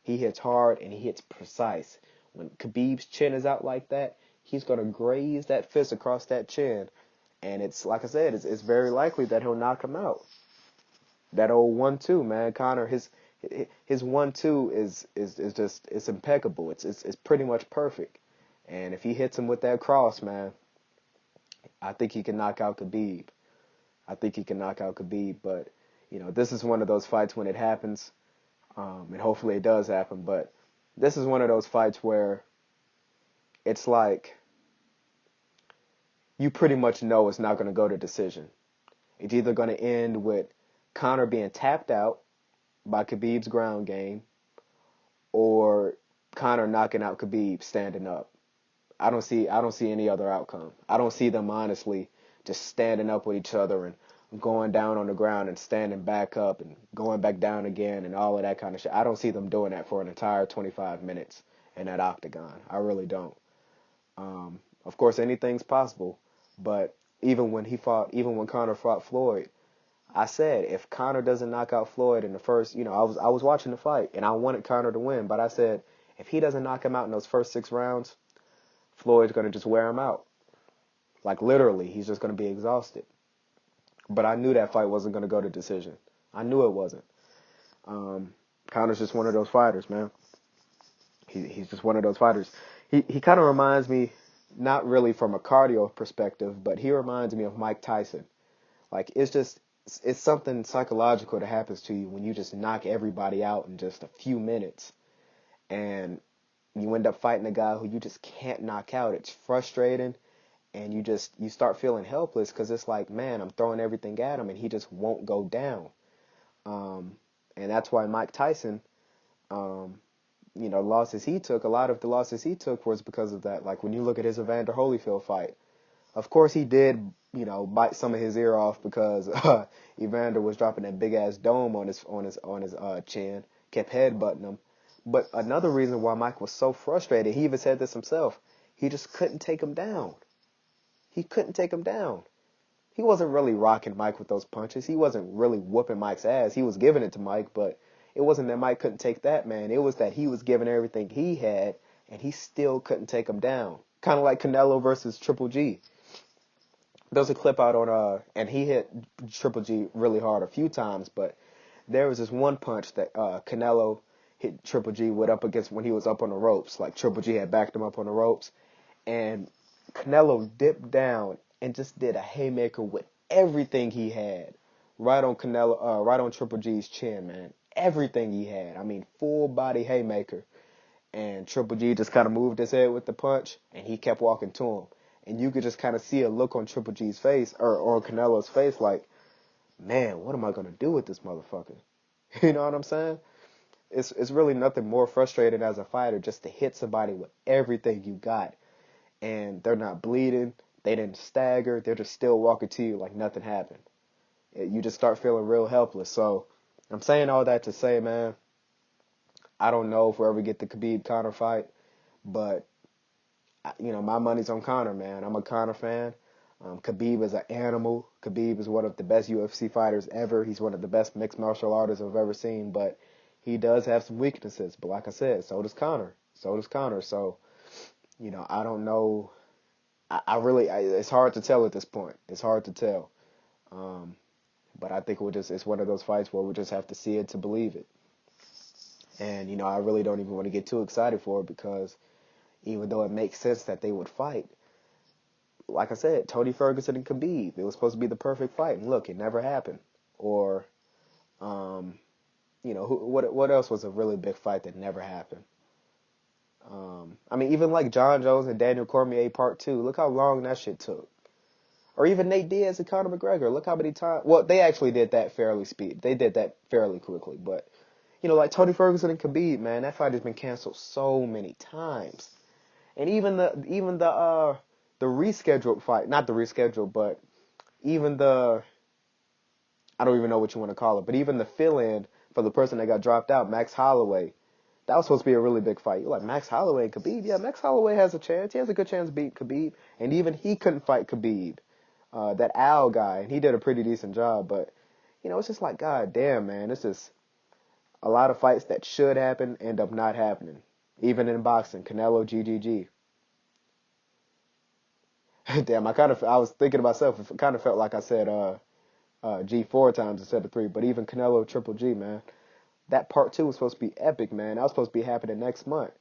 Speaker 1: He hits hard and he hits precise. When Khabib's chin is out like that, he's going to graze that fist across that chin. And it's, like I said, it's very likely that he'll knock him out. That old 1-2, man. Conor, his 1-2 is just, it's impeccable. It's pretty much perfect. And if he hits him with that cross, man, I think he can knock out Khabib. I think he can knock out Khabib. But this is one of those fights when it happens, and hopefully it does happen. But this is one of those fights where it's like you pretty much know it's not going to go to decision. It's either going to end with Conor being tapped out by Khabib's ground game, or Conor knocking out Khabib standing up. I don't see any other outcome. I don't see them honestly just standing up with each other and going down on the ground and standing back up and going back down again and all of that kind of shit. I don't see them doing that for an entire 25 minutes in that octagon. I really don't. Of course, anything's possible, but even when Conor fought Floyd, I said if Conor doesn't knock out Floyd in the first, I was watching the fight and I wanted Conor to win, but I said if he doesn't knock him out in those first 6 rounds, Floyd's going to just wear him out. Like literally, he's just going to be exhausted. But I knew that fight wasn't going to go to decision. I knew it wasn't. Conor's just one of those fighters, man. He's just one of those fighters. He kind of reminds me, not really from a cardio perspective, but he reminds me of Mike Tyson. Like it's something psychological that happens to you when you just knock everybody out in just a few minutes, and you end up fighting a guy who you just can't knock out. It's frustrating, and you start feeling helpless because it's like, man, I'm throwing everything at him and he just won't go down. And that's why Mike Tyson, losses he took, a lot of the losses he took was because of that. Like when you look at his Evander Holyfield fight, of course he did, bite some of his ear off because Evander was dropping that big ass dome on his chin, kept headbutting him. But another reason why Mike was so frustrated, he even said this himself, he just couldn't take him down. He couldn't take him down. He wasn't really rocking Mike with those punches. He wasn't really whooping Mike's ass. He was giving it to Mike, but it wasn't that Mike couldn't take that, man. It was that he was giving everything he had, and he still couldn't take him down. Kind of like Canelo versus Triple G. There's a clip out on, and he hit Triple G really hard a few times, but there was this one punch that Canelo hit Triple G with up against when he was up on the ropes. Like Triple G had backed him up on the ropes, and Canelo dipped down and just did a haymaker with everything he had, right on Triple G's chin, man. Everything he had. I mean, full body haymaker. And Triple G just kind of moved his head with the punch, and he kept walking to him. And you could just kind of see a look on Triple G's face, or on Canelo's face, like, man, what am I gonna do with this motherfucker? You know what I'm saying? It's really nothing more frustrating as a fighter just to hit somebody with everything you got, and they're not bleeding, they didn't stagger, they're just still walking to you like nothing happened. you just start feeling real helpless. So I'm saying all that to say, man, I don't know if we'll ever get the Khabib Conor fight, but my money's on Conor, man. I'm a Conor fan. Khabib is an animal. Khabib is one of the best UFC fighters ever. He's one of the best mixed martial artists I've ever seen, but he does have some weaknesses. But like I said, so does Conor. So does Conor. So, I don't know. It's hard to tell at this point. It's hard to tell. Um, but I think it's one of those fights where we just have to see it to believe it. And, I really don't even want to get too excited for it because even though it makes sense that they would fight, like I said, Tony Ferguson and Khabib, it was supposed to be the perfect fight. And look, it never happened. Or, um, what else was a really big fight that never happened? Even like John Jones and Daniel Cormier Part 2, look how long that shit took. Or even Nate Diaz and Conor McGregor, look how many times. Well, they actually did that They did that fairly quickly. But, like Tony Ferguson and Khabib, man, that fight has been canceled so many times. And even the rescheduled fight, not the rescheduled, but even I don't even know what you want to call it, but even the fill-in for the person that got dropped out, Max Holloway, that was supposed to be a really big fight. You're like, Max Holloway and Khabib? Yeah, Max Holloway has a chance. He has a good chance to beat Khabib. And even he couldn't fight Khabib, that Al guy, and he did a pretty decent job. But, it's just like, God damn, man, it's just a lot of fights that should happen end up not happening. Even in boxing, Canelo, GGG. Damn, I was thinking to myself, it kind of felt like I said G 4 times instead of 3, but even Canelo Triple G, man. That part 2 was supposed to be epic, man. That was supposed to be happening next month.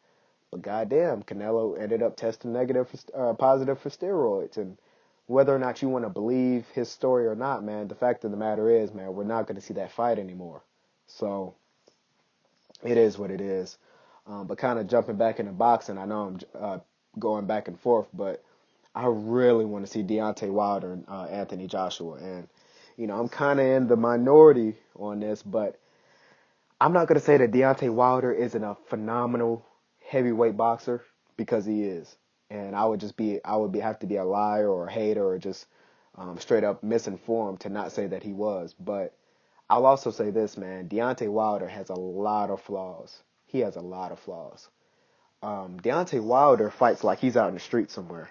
Speaker 1: But goddamn, Canelo ended up testing positive for steroids. And whether or not you want to believe his story or not, man, the fact of the matter is, man, we're not going to see that fight anymore. So it is what it is. But kind of jumping back into boxing, I know I'm going back and forth, but I really want to see Deontay Wilder and Anthony Joshua. And, I'm kind of in the minority on this, but I'm not going to say that Deontay Wilder isn't a phenomenal heavyweight boxer, because he is. And I would have to be a liar or a hater or just straight up misinformed to not say that he was. But I'll also say this, man. Deontay Wilder has a lot of flaws. He has a lot of flaws. Deontay Wilder fights like he's out in the street somewhere.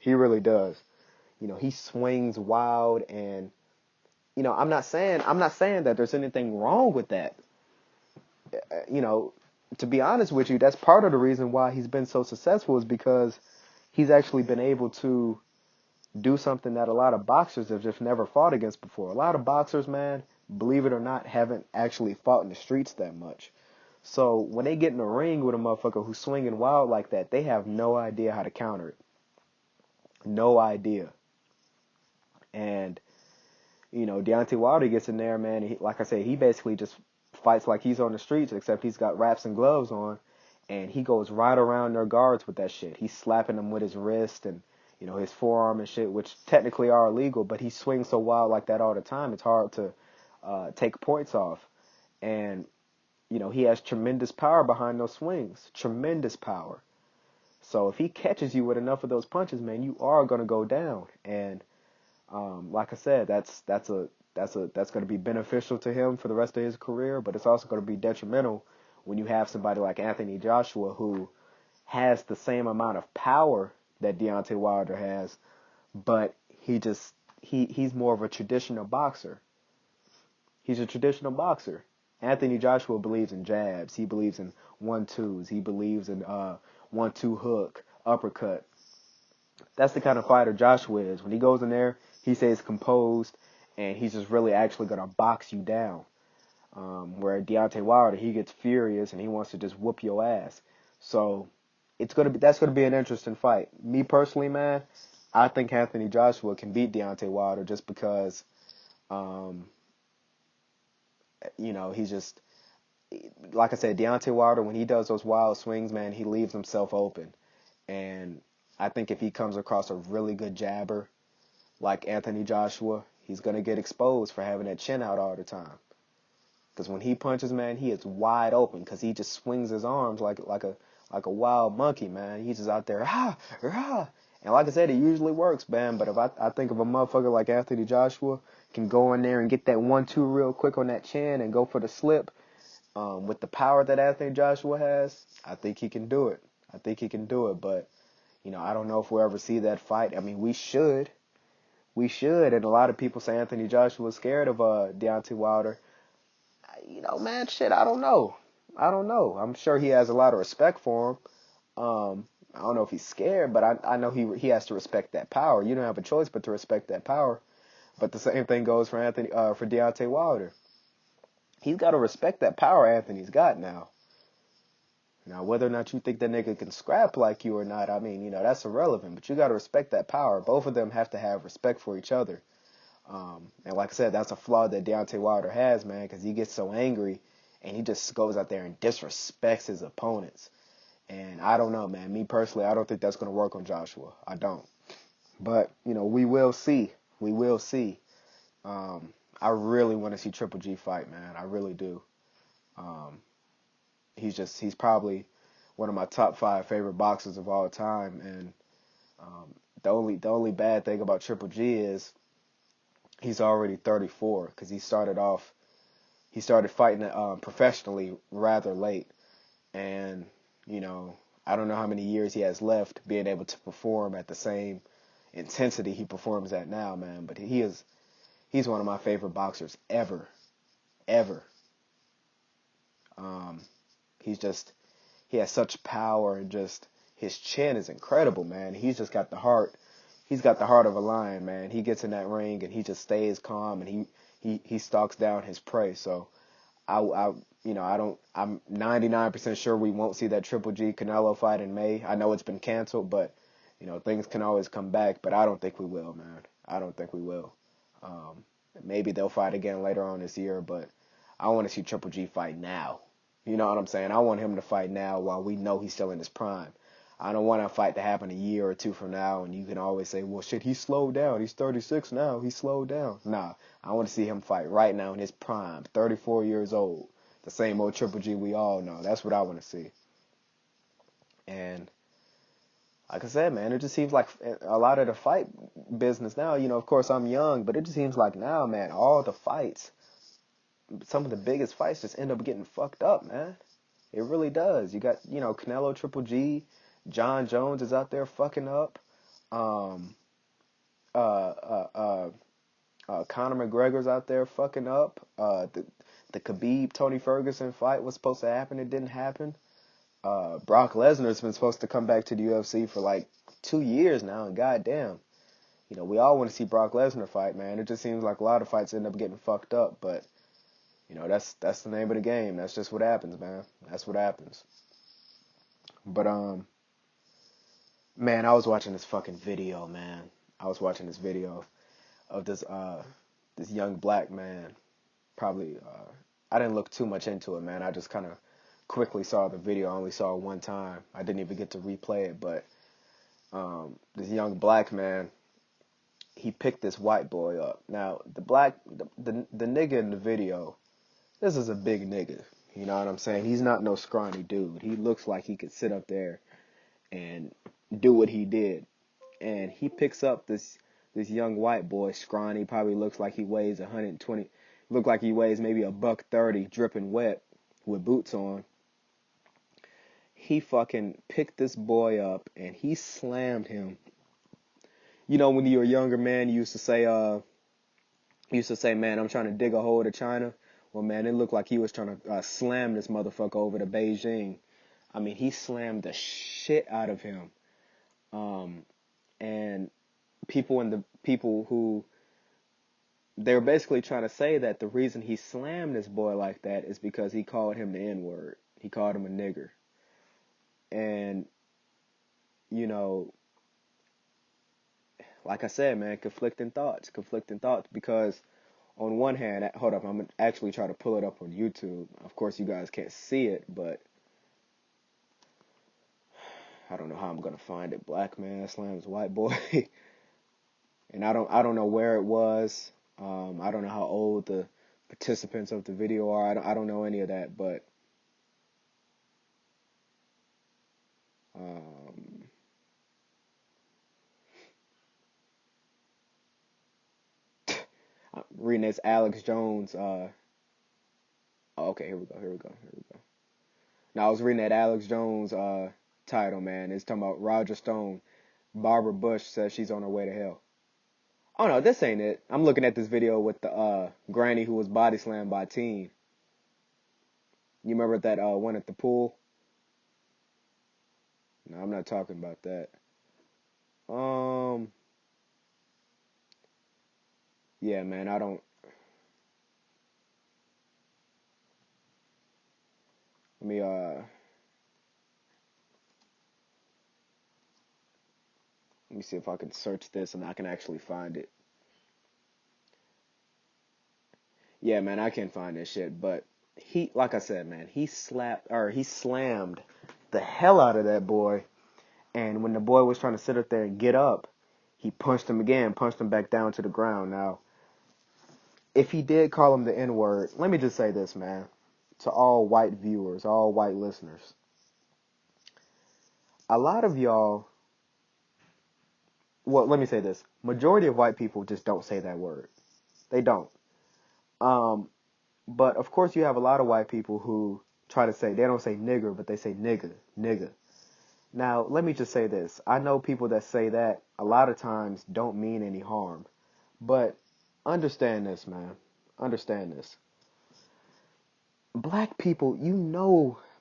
Speaker 1: He really does. He swings wild, and I'm not saying that there's anything wrong with that. To be honest with you, that's part of the reason why he's been so successful, is because he's actually been able to do something that a lot of boxers have just never fought against before. A lot of boxers, man, believe it or not, haven't actually fought in the streets that much. So when they get in the ring with a motherfucker who's swinging wild like that, they have no idea how to counter it. No idea. And, Deontay Wilder gets in there, man. Like I said, he basically just fights like he's on the streets, except he's got wraps and gloves on, and he goes right around their guards with that shit. He's slapping them with his wrist and, his forearm and shit, which technically are illegal, but he swings so wild like that all the time, it's hard to take points off. And, he has tremendous power behind those swings. Tremendous power. So if he catches you with enough of those punches, man, you are going to go down. And like I said, that's going to be beneficial to him for the rest of his career, but it's also going to be detrimental when you have somebody like Anthony Joshua, who has the same amount of power that Deontay Wilder has, but he's more of a traditional boxer. He's a traditional boxer. Anthony Joshua believes in jabs. He believes in 1-2s. He believes in 1-2 hook, uppercut. That's the kind of fighter Joshua is. When he goes in there, he stays composed, and he's just really actually going to box you down. Where Deontay Wilder, he gets furious and he wants to just whoop your ass. So that's going to be an interesting fight. Me personally, man, I think Anthony Joshua can beat Deontay Wilder just because, he's just, like I said, Deontay Wilder, when he does those wild swings, man, he leaves himself open. And I think if he comes across a really good jabber like Anthony Joshua, he's going to get exposed for having that chin out all the time. Because when he punches, man, he is wide open because he just swings his arms like a wild monkey, man. He's just out there, and like I said, it usually works, man. But if I think of a motherfucker like Anthony Joshua, can go in there and get that 1-2 real quick on that chin and go for the slip, with the power that Anthony Joshua has, I think he can do it. I think he can do it, but I don't know if we'll ever see that fight. I mean, we should. We should, and a lot of people say Anthony Joshua is scared of Deontay Wilder. Man, shit, I don't know. I don't know. I'm sure he has a lot of respect for him. I don't know if he's scared, but I know he has to respect that power. You don't have a choice but to respect that power. But the same thing goes for Deontay Wilder. He's got to respect that power Anthony's got now. Now, whether or not you think that nigga can scrap like you or not, I mean, that's irrelevant. But you got to respect that power. Both of them have to have respect for each other. And like I said, that's a flaw that Deontay Wilder has, man, because he gets so angry and he just goes out there and disrespects his opponents. And I don't know, man. Me personally, I don't think that's going to work on Joshua. I don't. But, we will see. We will see. I really want to see Triple G fight, man. I really do. He's probably one of my top 5 favorite boxers of all time. And the only bad thing about Triple G is he's already 34 because he started fighting professionally rather late. And, I don't know how many years he has left being able to perform at the same intensity he performs at now, man. But he's one of my favorite boxers ever. He has such power, and just his chin is incredible, man. He's just got the heart. He's got the heart of a lion, man. He gets in that ring and he just stays calm, and he stalks down his prey. So I'm 99% sure we won't see that Triple G Canelo fight in May. I know it's been canceled, but things can always come back. But I don't think we will, man. I don't think we will. Maybe they'll fight again later on this year, but I want to see Triple G fight now. You know what I'm saying? I want him to fight now while we know he's still in his prime. I don't want a fight to happen a year or two from now, and you can always say, well, shit, he slowed down. He's 36 now. He slowed down. Nah, I want to see him fight right now in his prime, 34 years old. The same old Triple G we all know. That's what I want to see. And like I said, man, it just seems like a lot of the fight business now, of course I'm young, but it just seems like now, man, all the fights, some of the biggest fights just end up getting fucked up, man. It really does. You got, Canelo, Triple G, John Jones is out there fucking up. Conor McGregor's out there fucking up. The Khabib Tony Ferguson fight was supposed to happen. It didn't happen. Brock Lesnar's been supposed to come back to the UFC for like 2 years now, and goddamn, we all want to see Brock Lesnar fight, man. It just seems like a lot of fights end up getting fucked up, but that's the name of the game. That's just what happens, man. That's what happens. But man, I was watching this fucking video, man. I was watching this video of this young black man. Probably I didn't look too much into it, man. I just kind of quickly saw the video. I only saw it one time. I didn't even get to replay it, but this young black man, he picked this white boy up. Now, the nigga in the video, this is a big nigga. You know what I'm saying? He's not no scrawny dude. He looks like he could sit up there and do what he did. And he picks up this young white boy, scrawny, probably looks like he weighs 120, look like he weighs maybe $130, dripping wet with boots on. He fucking picked this boy up and he slammed him. When you were a younger man, you used to say, man, I'm trying to dig a hole to China. Well, man, it looked like he was trying to slam this motherfucker over to Beijing. I mean, he slammed the shit out of him. And people who, they were basically trying to say that the reason he slammed this boy like that is because he called him the N-word. He called him a nigger. And, like I said, man, conflicting thoughts, because on one hand, hold up, I'm going to actually try to pull it up on YouTube. Of course, you guys can't see it, but I don't know how I'm going to find it. Black man slams white boy. And I don't know where it was. I don't know how old the participants of the video are. I don't know any of that, but I'm reading this Alex Jones. Oh, okay, here we go. Here we go. Here we go. Now I was reading that Alex Jones title, man. It's talking about Roger Stone. Barbara Bush says she's on her way to hell. Oh no, this ain't it. I'm looking at this video with the granny who was body slammed by a teen. You remember that one at the pool? No, I'm not talking about that. Yeah, man, I don't. Let me let me see if I can search this and I can actually find it. Yeah, man, I can't find this shit, but like I said, man, he slammed the hell out of that boy. And when the boy was trying to sit up there and get up, he punched him again, punched him back down to the ground. Now, if he did call him the N-word, let me just say this, man, to all white viewers, all white listeners. A lot of y'all, well, let me say this. Majority of white people just don't say that word. They don't. But of course you have a lot of white people who try to say, they don't say nigger, but they say nigga. Now, let me just say this. I know people that say that a lot of times don't mean any harm. But understand this, man. Understand this. Black people,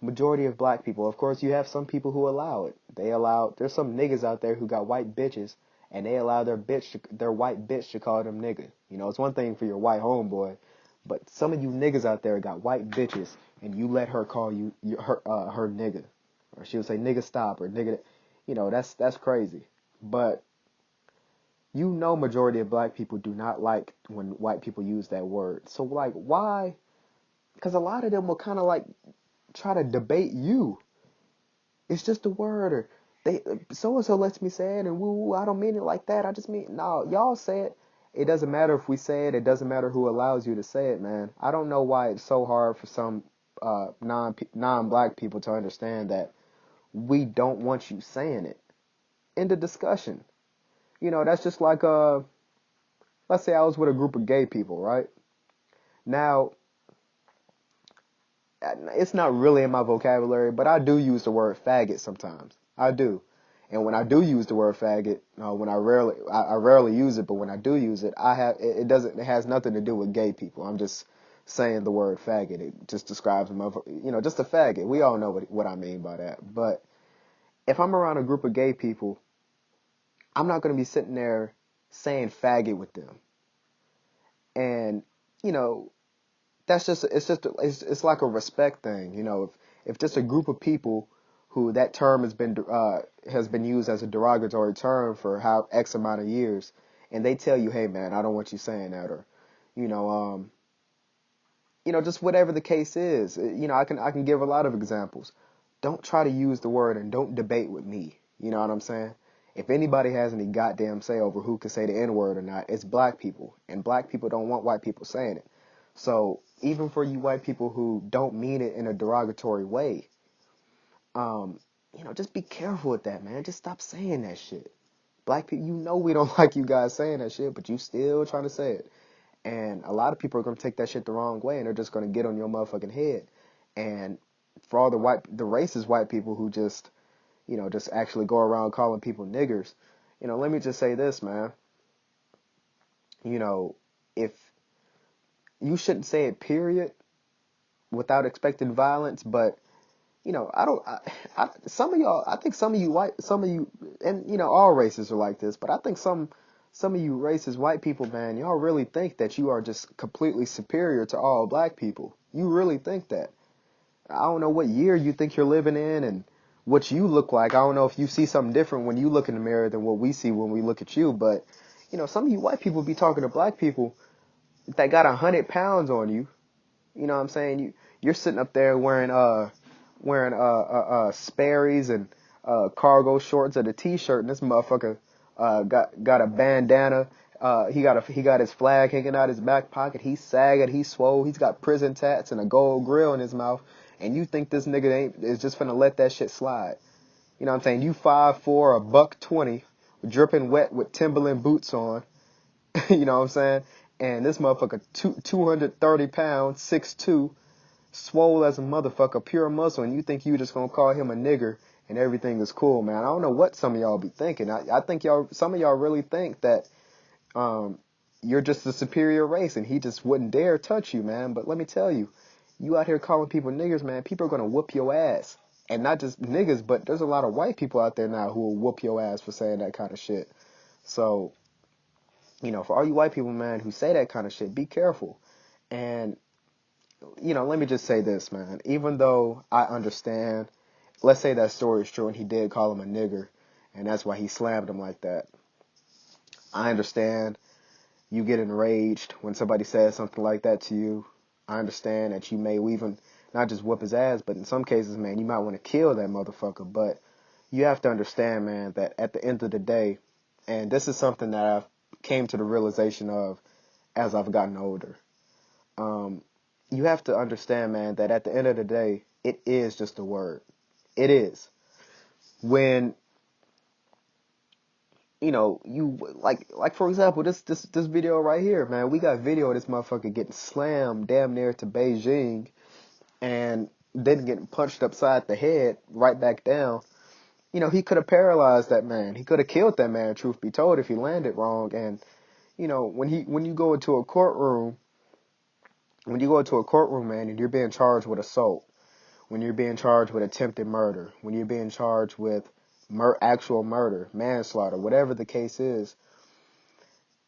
Speaker 1: majority of black people, of course you have some people who allow it. There's some niggas out there who got white bitches and they allow their white bitch to call them nigga. You know, it's one thing for your white homeboy, but some of you niggas out there got white bitches and you let her call her nigga. Or she'll say nigga stop or nigga, that's crazy. But majority of black people do not like when white people use that word. So like, why? Because a lot of them will kind of like try to debate you. It's just a word, or they so and so lets me say it, and woo, I don't mean it like that. I just mean no. Y'all say it. It doesn't matter if we say it. It doesn't matter who allows you to say it, man. I don't know why it's so hard for some non-black people to understand that we don't want you saying it. End of discussion. That's just like let's say I was with a group of gay people, right? Now, it's not really in my vocabulary, but I do use the word faggot sometimes. I do. And when I do use the word faggot, when I rarely use it, but when I do use it, it has nothing to do with gay people. I'm just saying the word faggot. It just describes just a faggot. We all know what I mean by that. But if I'm around a group of gay people, I'm not going to be sitting there saying faggot with them. And, it's like a respect thing. If just a group of people who that term has been used as a derogatory term for how X amount of years, and they tell you, hey man, I don't want you saying that, or just whatever the case is. I can give a lot of examples. Don't try to use the word and don't debate with me. You know what I'm saying? If anybody has any goddamn say over who can say the N-word or not, it's black people, and black people don't want white people saying it. So even for you white people who don't mean it in a derogatory way, just be careful with that, man. Just stop saying that shit. Black people, we don't like you guys saying that shit, but you still trying to say it. And a lot of people are going to take that shit the wrong way, and they're just going to get on your motherfucking head. And for all the racist white people who just actually go around calling people niggers, let me just say this, man. If you shouldn't say it, period, without expecting violence, but some of y'all, I think some of you white, some of you, and all races are like this, but I think some of you racist white people, man, y'all really think that you are just completely superior to all black people. You really think that. I don't know what year you think you're living in and what you look like. I don't know if you see something different when you look in the mirror than what we see when we look at you, but some of you white people be talking to black people that got 100 pounds on you. You know what I'm saying? You're sitting up there wearing Sperry's and cargo shorts and a t-shirt, and this motherfucker got a bandana. He got his flag hanging out his back pocket. He's sagging, he's swole, he's got prison tats and a gold grill in his mouth. And you think this nigga is just finna let that shit slide? You know what I'm saying? You 5'4", $120, dripping wet with Timberland boots on. You know what I'm saying? And this motherfucker, 230 pounds, 6'2", swole as a motherfucker, pure muscle, and you think you just gonna call him a nigger and everything is cool, man. I don't know what some of y'all be thinking. I think some of y'all really think that you're just a superior race and he just wouldn't dare touch you, man. But let me tell you, you out here calling people niggers, man, people are gonna whoop your ass. And not just niggas, but there's a lot of white people out there now who will whoop your ass for saying that kind of shit. So, for all you white people, man, who say that kind of shit, be careful. And, let me just say this, man. Even though I understand, let's say that story is true and he did call him a nigger, and that's why he slammed him like that. I understand you get enraged when somebody says something like that to you. I understand that you may even not just whoop his ass, but in some cases, man, you might want to kill that motherfucker. But you have to understand, man, that at the end of the day, and this is something that I've came to the realization of as I've gotten older. You have to understand, man, that at the end of the day, it is just a word. It is. When, you like for example, this video right here, man, we got video of this motherfucker getting slammed damn near to Beijing and then getting punched upside the head right back down. He could have paralyzed that man. He could have killed that man, truth be told, if he landed wrong. And, when you go into a courtroom, man, and you're being charged with assault, when you're being charged with attempted murder, when you're being charged with actual murder, manslaughter, whatever the case is,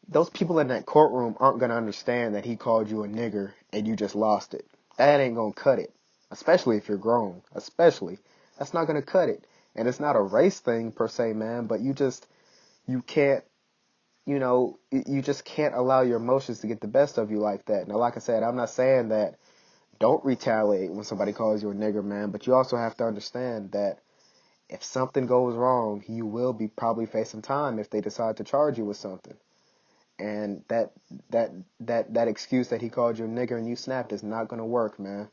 Speaker 1: those people in that courtroom aren't going to understand that he called you a nigger and you just lost it. That ain't going to cut it, especially if you're grown, especially. That's not going to cut it. And it's not a race thing per se, man, but you can't, you just can't allow your emotions to get the best of you like that. Now, like I said, I'm not saying that don't retaliate when somebody calls you a nigger, man, but you also have to understand that if something goes wrong, you will be probably facing time if they decide to charge you with something. And that excuse that he called you a nigger and you snapped is not going to work, man.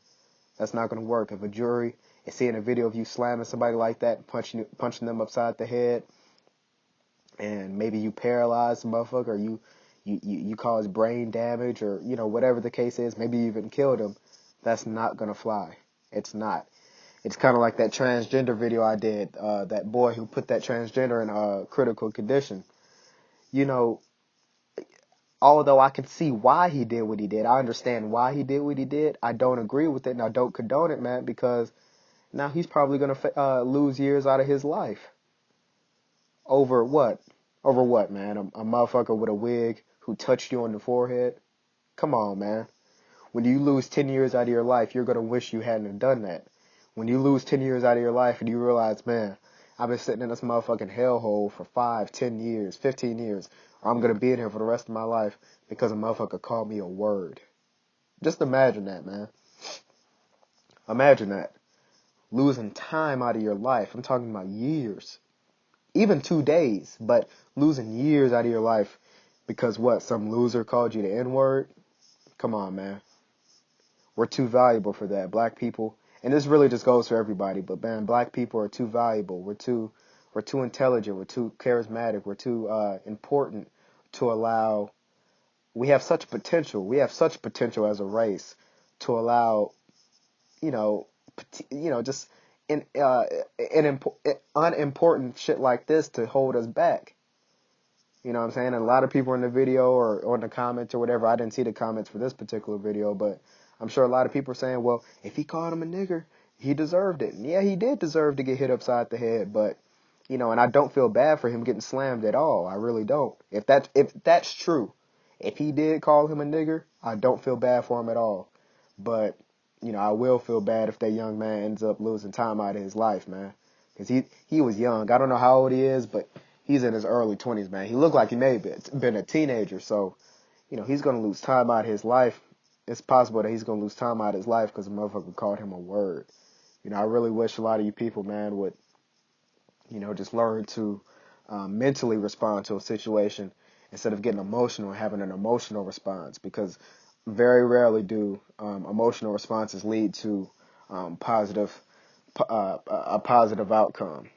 Speaker 1: That's not going to work. If a jury is seeing a video of you slamming somebody like that, punching them upside the head, and maybe you paralyze the motherfucker, or you cause brain damage, or whatever the case is, maybe you even killed him, that's not going to fly. It's not. It's kind of like that transgender video I did, that boy who put that transgender in a critical condition. Although I can see why he did what he did, I understand why he did what he did, I don't agree with it and I don't condone it, man, because now he's probably going to lose years out of his life. Over what? Over what, man? A motherfucker with a wig who touched you on the forehead? Come on, man. When you lose 10 years out of your life, you're going to wish you hadn't done that. When you lose 10 years out of your life and you realize, man, I've been sitting in this motherfucking hellhole for 5, 10 years, 15 years, or I'm going to be in here for the rest of my life because a motherfucker called me a word. Just imagine that, man. Imagine that. Losing time out of your life. I'm talking about years. Even 2 days, but losing years out of your life because what? Some loser called you the N-word? Come on, man. We're too valuable for that. Black people, and this really just goes for everybody, but man, black people are too valuable. We're too intelligent. We're too charismatic. We're too important to allow. We have such potential. We have such potential as a race to allow, just unimportant shit like this to hold us back. You know what I'm saying? And a lot of people in the video or in the comments or whatever, I didn't see the comments for this particular video, but I'm sure a lot of people are saying, well, if he called him a nigger, he deserved it. And yeah, he did deserve to get hit upside the head, but, and I don't feel bad for him getting slammed at all. I really don't. If that's true, if he did call him a nigger, I don't feel bad for him at all. But, I will feel bad if that young man ends up losing time out of his life, man. Because he was young. I don't know how old he is, but he's in his early 20s, man. He looked like he may have been a teenager, so, he's going to lose time out of his life. It's possible that he's going to lose time out of his life because a motherfucker called him a word. I really wish a lot of you people, man, would, just learn to mentally respond to a situation instead of getting emotional and having an emotional response, because very rarely do emotional responses lead to a positive outcome.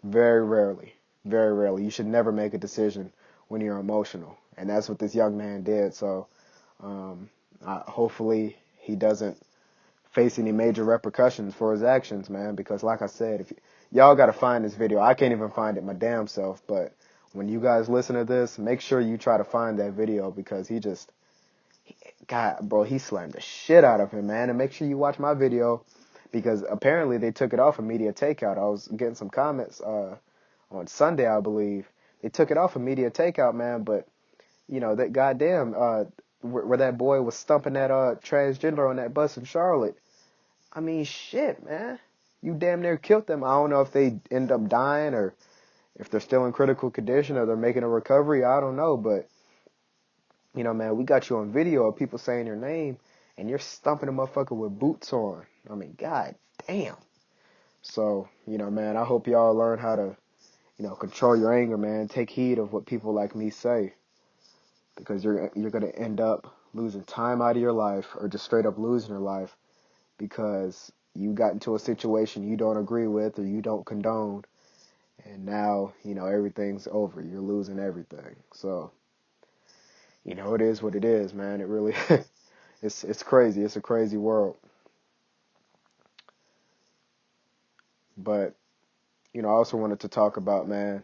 Speaker 1: Very rarely. Very rarely. You should never make a decision when you're emotional. And that's what this young man did. So hopefully he doesn't face any major repercussions for his actions, man. Because like I said, if y'all got to find this video, I can't even find it my damn self. But when you guys listen to this, make sure you try to find that video because God, bro, he slammed the shit out of him, man. And make sure you watch my video because apparently they took it off of Media Takeout. I was getting some comments on Sunday, I believe. They took it off of Media Takeout, man. But you know that goddamn where that boy was stumping that transgender on that bus in Charlotte. I mean, shit, man. You damn near killed them. I don't know if they end up dying or if they're still in critical condition or they're making a recovery. I don't know, but you know, man, we got you on video of people saying your name, and you're stumping a motherfucker with boots on. I mean, god damn. So, you know, man, I hope y'all learn how to, you know, control your anger, man. Take heed of what people like me say, because you're gonna end up losing time out of your life, or just straight up losing your life, because you got into a situation you don't agree with or you don't condone, and now, you know, everything's over. You're losing everything. So, you know, it is what it is, man. It really, it's crazy. It's a crazy world. But, you know, I also wanted to talk about, man,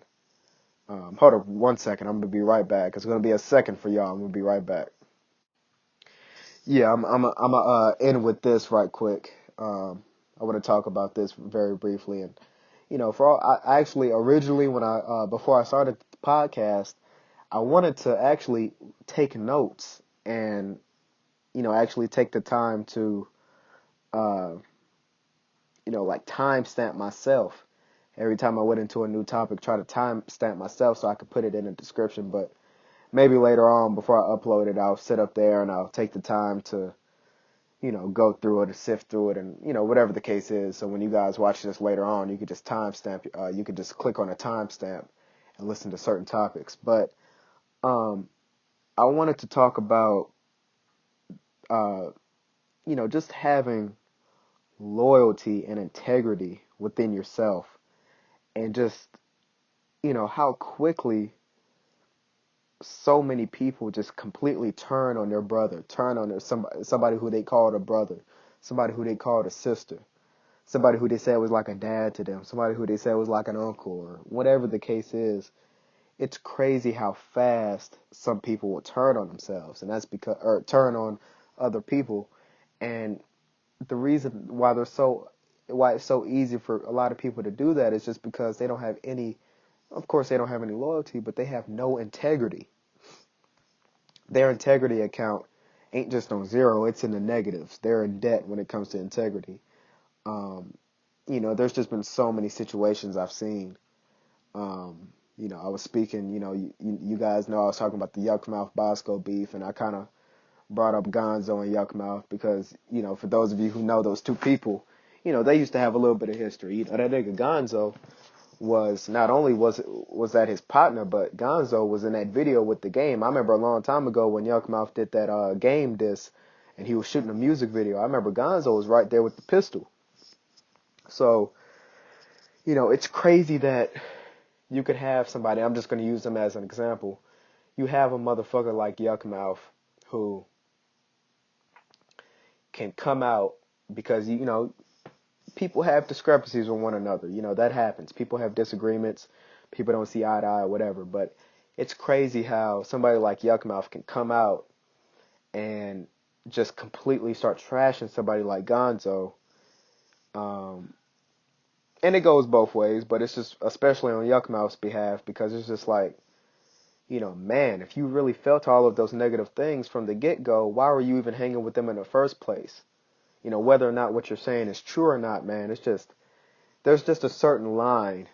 Speaker 1: hold up 1 second. I'm going to be right back. It's going to be a second for y'all. I'm going to be right back. Yeah, I'm end with this right quick. I want to talk about this very briefly. And, you know, I actually originally, when before I started the podcast, I wanted to actually take notes and, you know, actually take the time to, uh, you know, like timestamp myself. Every time I went into a new topic, try to timestamp myself so I could put it in the description. But maybe later on, before I upload it, I'll sit up there and I'll take the time to, you know, go through it, or sift through it, and, you know, whatever the case is. So when you guys watch this later on, you could just timestamp, you could just click on a timestamp and listen to certain topics. But I wanted to talk about, uh, you know, just having loyalty and integrity within yourself, and just, you know, how quickly so many people just completely turn on their brother, turn on somebody who they called a brother, somebody who they called a sister, somebody who they said was like a dad to them, somebody who they said was like an uncle, or whatever the case is. It's crazy how fast some people will turn on themselves, and that's because, or turn on other people. And the reason why it's so easy for a lot of people to do that is just because they don't have any, of course they don't have any loyalty, but they have no integrity. Their integrity account ain't just on zero, it's in the negatives. They're in debt when it comes to integrity. Um, you know, there's just been so many situations I've seen. You know, I was speaking, you know, you guys know I was talking about the Yuckmouth Bosco beef, and I kind of brought up Gonzo and Yuckmouth because, you know, for those of you who know those two people, you know, they used to have a little bit of history. You know, that nigga Gonzo was, not only was that his partner, but Gonzo was in that video with the game. I remember a long time ago when Yuckmouth did that game disc, and he was shooting a music video. I remember Gonzo was right there with the pistol. So, you know, it's crazy that you could have somebody, I'm just going to use them as an example. You have a motherfucker like Yuckmouth who can come out because, you know, people have discrepancies with one another. You know, that happens. People have disagreements. People don't see eye to eye or whatever. But it's crazy how somebody like Yuckmouth can come out and just completely start trashing somebody like Gonzo. And it goes both ways, but it's just especially on Yuckmouth's behalf because it's just like, you know, man, if you really felt all of those negative things from the get-go, why were you even hanging with them in the first place? You know, whether or not what you're saying is true or not, man, it's just, there's just a certain line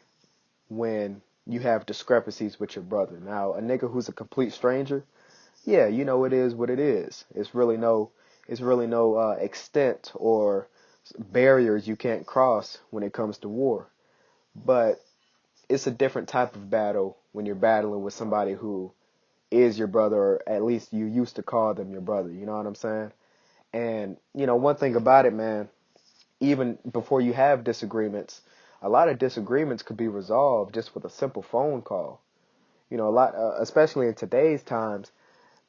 Speaker 1: when you have discrepancies with your brother. Now, a nigga who's a complete stranger, yeah, you know, it is what it is. It's really no extent or barriers you can't cross when it comes to war. But it's a different type of battle when you're battling with somebody who is your brother, or at least you used to call them your brother. You know what I'm saying? And, you know, one thing about it, man, even before you have disagreements, a lot of disagreements could be resolved just with a simple phone call. You know, a lot, especially in today's times,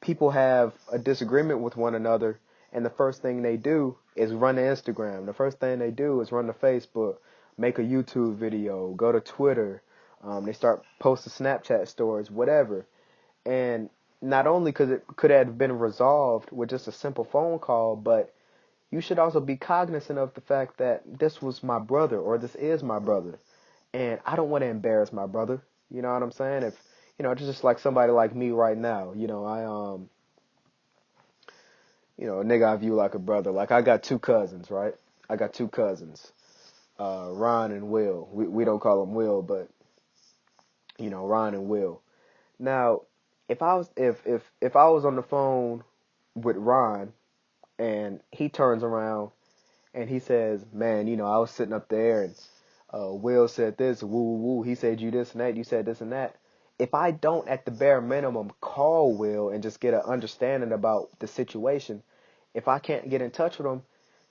Speaker 1: people have a disagreement with one another, and the first thing they do is run to Instagram. The first thing they do is run to Facebook, make a YouTube video, go to Twitter. They start posting Snapchat stories, whatever. And not only could it could have been resolved with just a simple phone call, but you should also be cognizant of the fact that this was my brother or this is my brother, and I don't want to embarrass my brother. You know what I'm saying? If it's just like somebody like me right now. A nigga I view like a brother. Like I got two cousins, right? I got two cousins, Ron and Will. We don't call them Will, but Ron and Will. Now, if I was on the phone with Ron and he turns around and he says, "Man, I was sitting up there and Will said this, woo woo woo. He said you this and that. You said this and that." If I don't, at the bare minimum, call Will and just get an understanding about the situation, if I can't get in touch with him,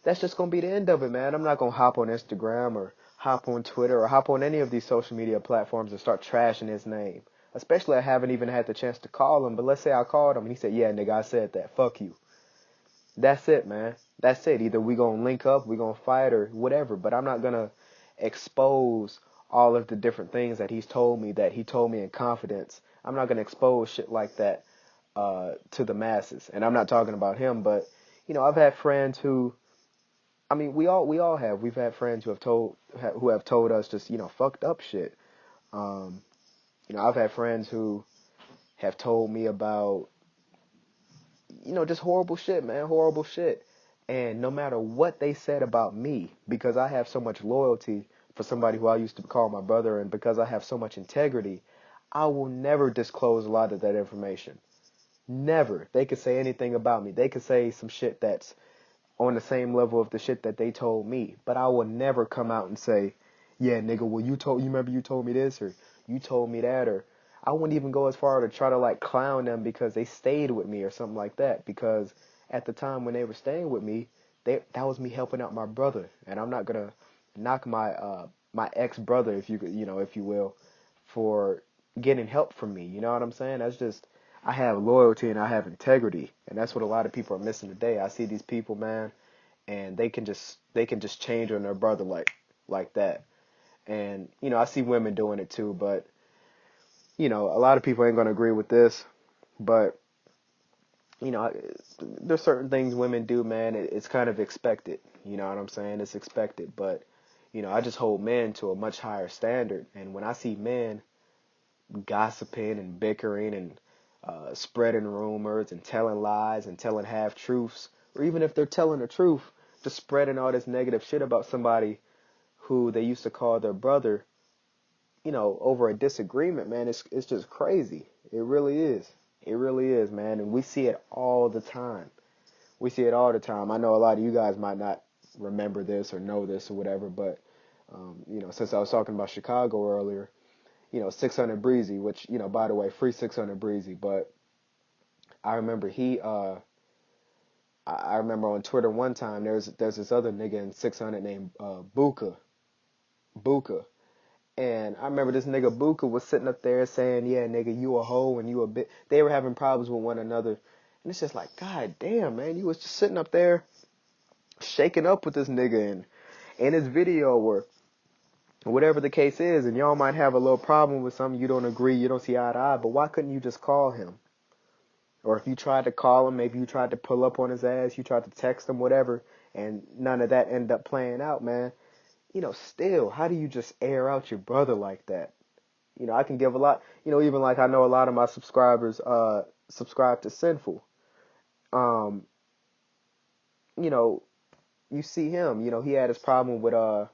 Speaker 1: that's just gonna be the end of it, man. I'm not gonna hop on Instagram or hop on Twitter or hop on any of these social media platforms and start trashing his name. Especially I haven't even had the chance to call him. But let's say I called him and he said, "Yeah, nigga, I said that. Fuck you." That's it, man. That's it. Either we gonna link up, we gonna fight, or whatever. But I'm not gonna expose all of the different things that he told me in confidence. I'm not gonna expose shit like that to the masses. And I'm not talking about him, but I've had friends who, I mean, we've had friends who have told us just fucked up shit. Um, I've had friends who have told me about just horrible shit, man, horrible shit. And no matter what they said about me, because I have so much loyalty for somebody who I used to call my brother, and because I have so much integrity, I will never disclose a lot of that information. Never. They could say anything about me. They could say some shit that's on the same level of the shit that they told me, but I will never come out and say, "Yeah, nigga, well, you remember you told me this, or you told me that," or I wouldn't even go as far to try to like clown them because they stayed with me or something like that, because at the time when they were staying with me, that was me helping out my brother, and I'm not gonna knock my ex brother, if you will, for getting help from me. You know what I'm saying? That's just, I have loyalty and I have integrity, and that's what a lot of people are missing today. I see these people, man, and they can just change on their brother like that. And I see women doing it too, but a lot of people ain't gonna agree with this, but there's certain things women do, man. It's kind of expected. You know what I'm saying? It's expected, but I just hold men to a much higher standard, and when I see men gossiping and bickering and spreading rumors and telling lies and telling half truths, or even if they're telling the truth, just spreading all this negative shit about somebody who they used to call their brother, over a disagreement, man, it's just crazy. It really is. It really is, man, and we see it all the time. We see it all the time. I know a lot of you guys might not remember this or know this or whatever, but since I was talking about Chicago earlier, 600 Breezy, which, by the way, free 600 Breezy. But I remember I remember on Twitter one time, there's this other nigga in 600 named Buka. And I remember this nigga Buka was sitting up there saying, "Yeah, nigga, you a hoe and you a bit." They were having problems with one another. And it's just like, God damn, man, you was just sitting up there shaking up with this nigga and in his video or whatever the case is, and y'all might have a little problem with something, you don't agree, you don't see eye to eye, but why couldn't you just call him? Or if you tried to call him, maybe you tried to pull up on his ass, you tried to text him, whatever, and none of that ended up playing out, man. Still, how do you just air out your brother like that? I can give a lot, even like I know a lot of my subscribers subscribe to Sinful. Um, you know, you see him, he had his problem with a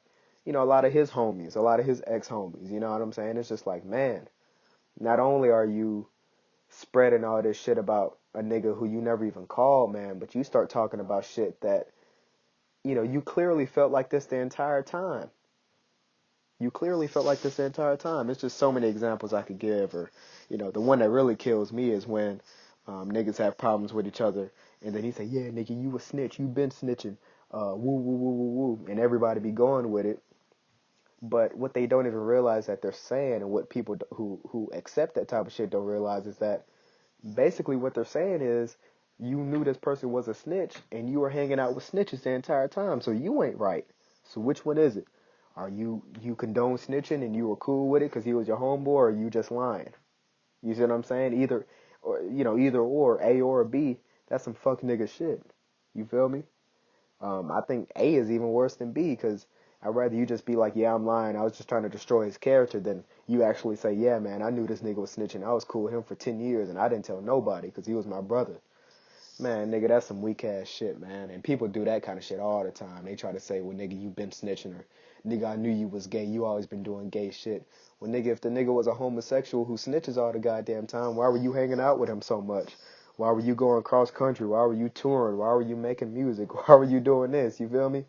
Speaker 1: lot of his homies, a lot of his ex-homies, you know what I'm saying? It's just like, man, not only are you spreading all this shit about a nigga who you never even called, man, but you start talking about shit that, you clearly felt like this the entire time. You clearly felt like this the entire time. It's just so many examples I could give. Or, the one that really kills me is when niggas have problems with each other, and then he say, "Yeah, nigga, you a snitch. You been snitching. Woo, woo, woo, woo, woo." And everybody be going with it. But what they don't even realize that they're saying, and what people who accept that type of shit don't realize, is that basically what they're saying is you knew this person was a snitch and you were hanging out with snitches the entire time, so you ain't right. So which one is it? Are you condone snitching and you were cool with it because he was your homeboy, or are you just lying? You see what I'm saying? Either or, A or B. That's some fuck nigga shit. You feel me? I think A is even worse than B, because I'd rather you just be like, yeah, I'm lying, I was just trying to destroy his character, than you actually say, yeah, man, I knew this nigga was snitching. I was cool with him for 10 years and I didn't tell nobody because he was my brother. Man, nigga, that's some weak ass shit, man. And people do that kind of shit all the time. They try to say, well, nigga, you been snitching, or nigga, I knew you was gay. You always been doing gay shit. Well, nigga, if the nigga was a homosexual who snitches all the goddamn time, why were you hanging out with him so much? Why were you going cross country? Why were you touring? Why were you making music? Why were you doing this? You feel me?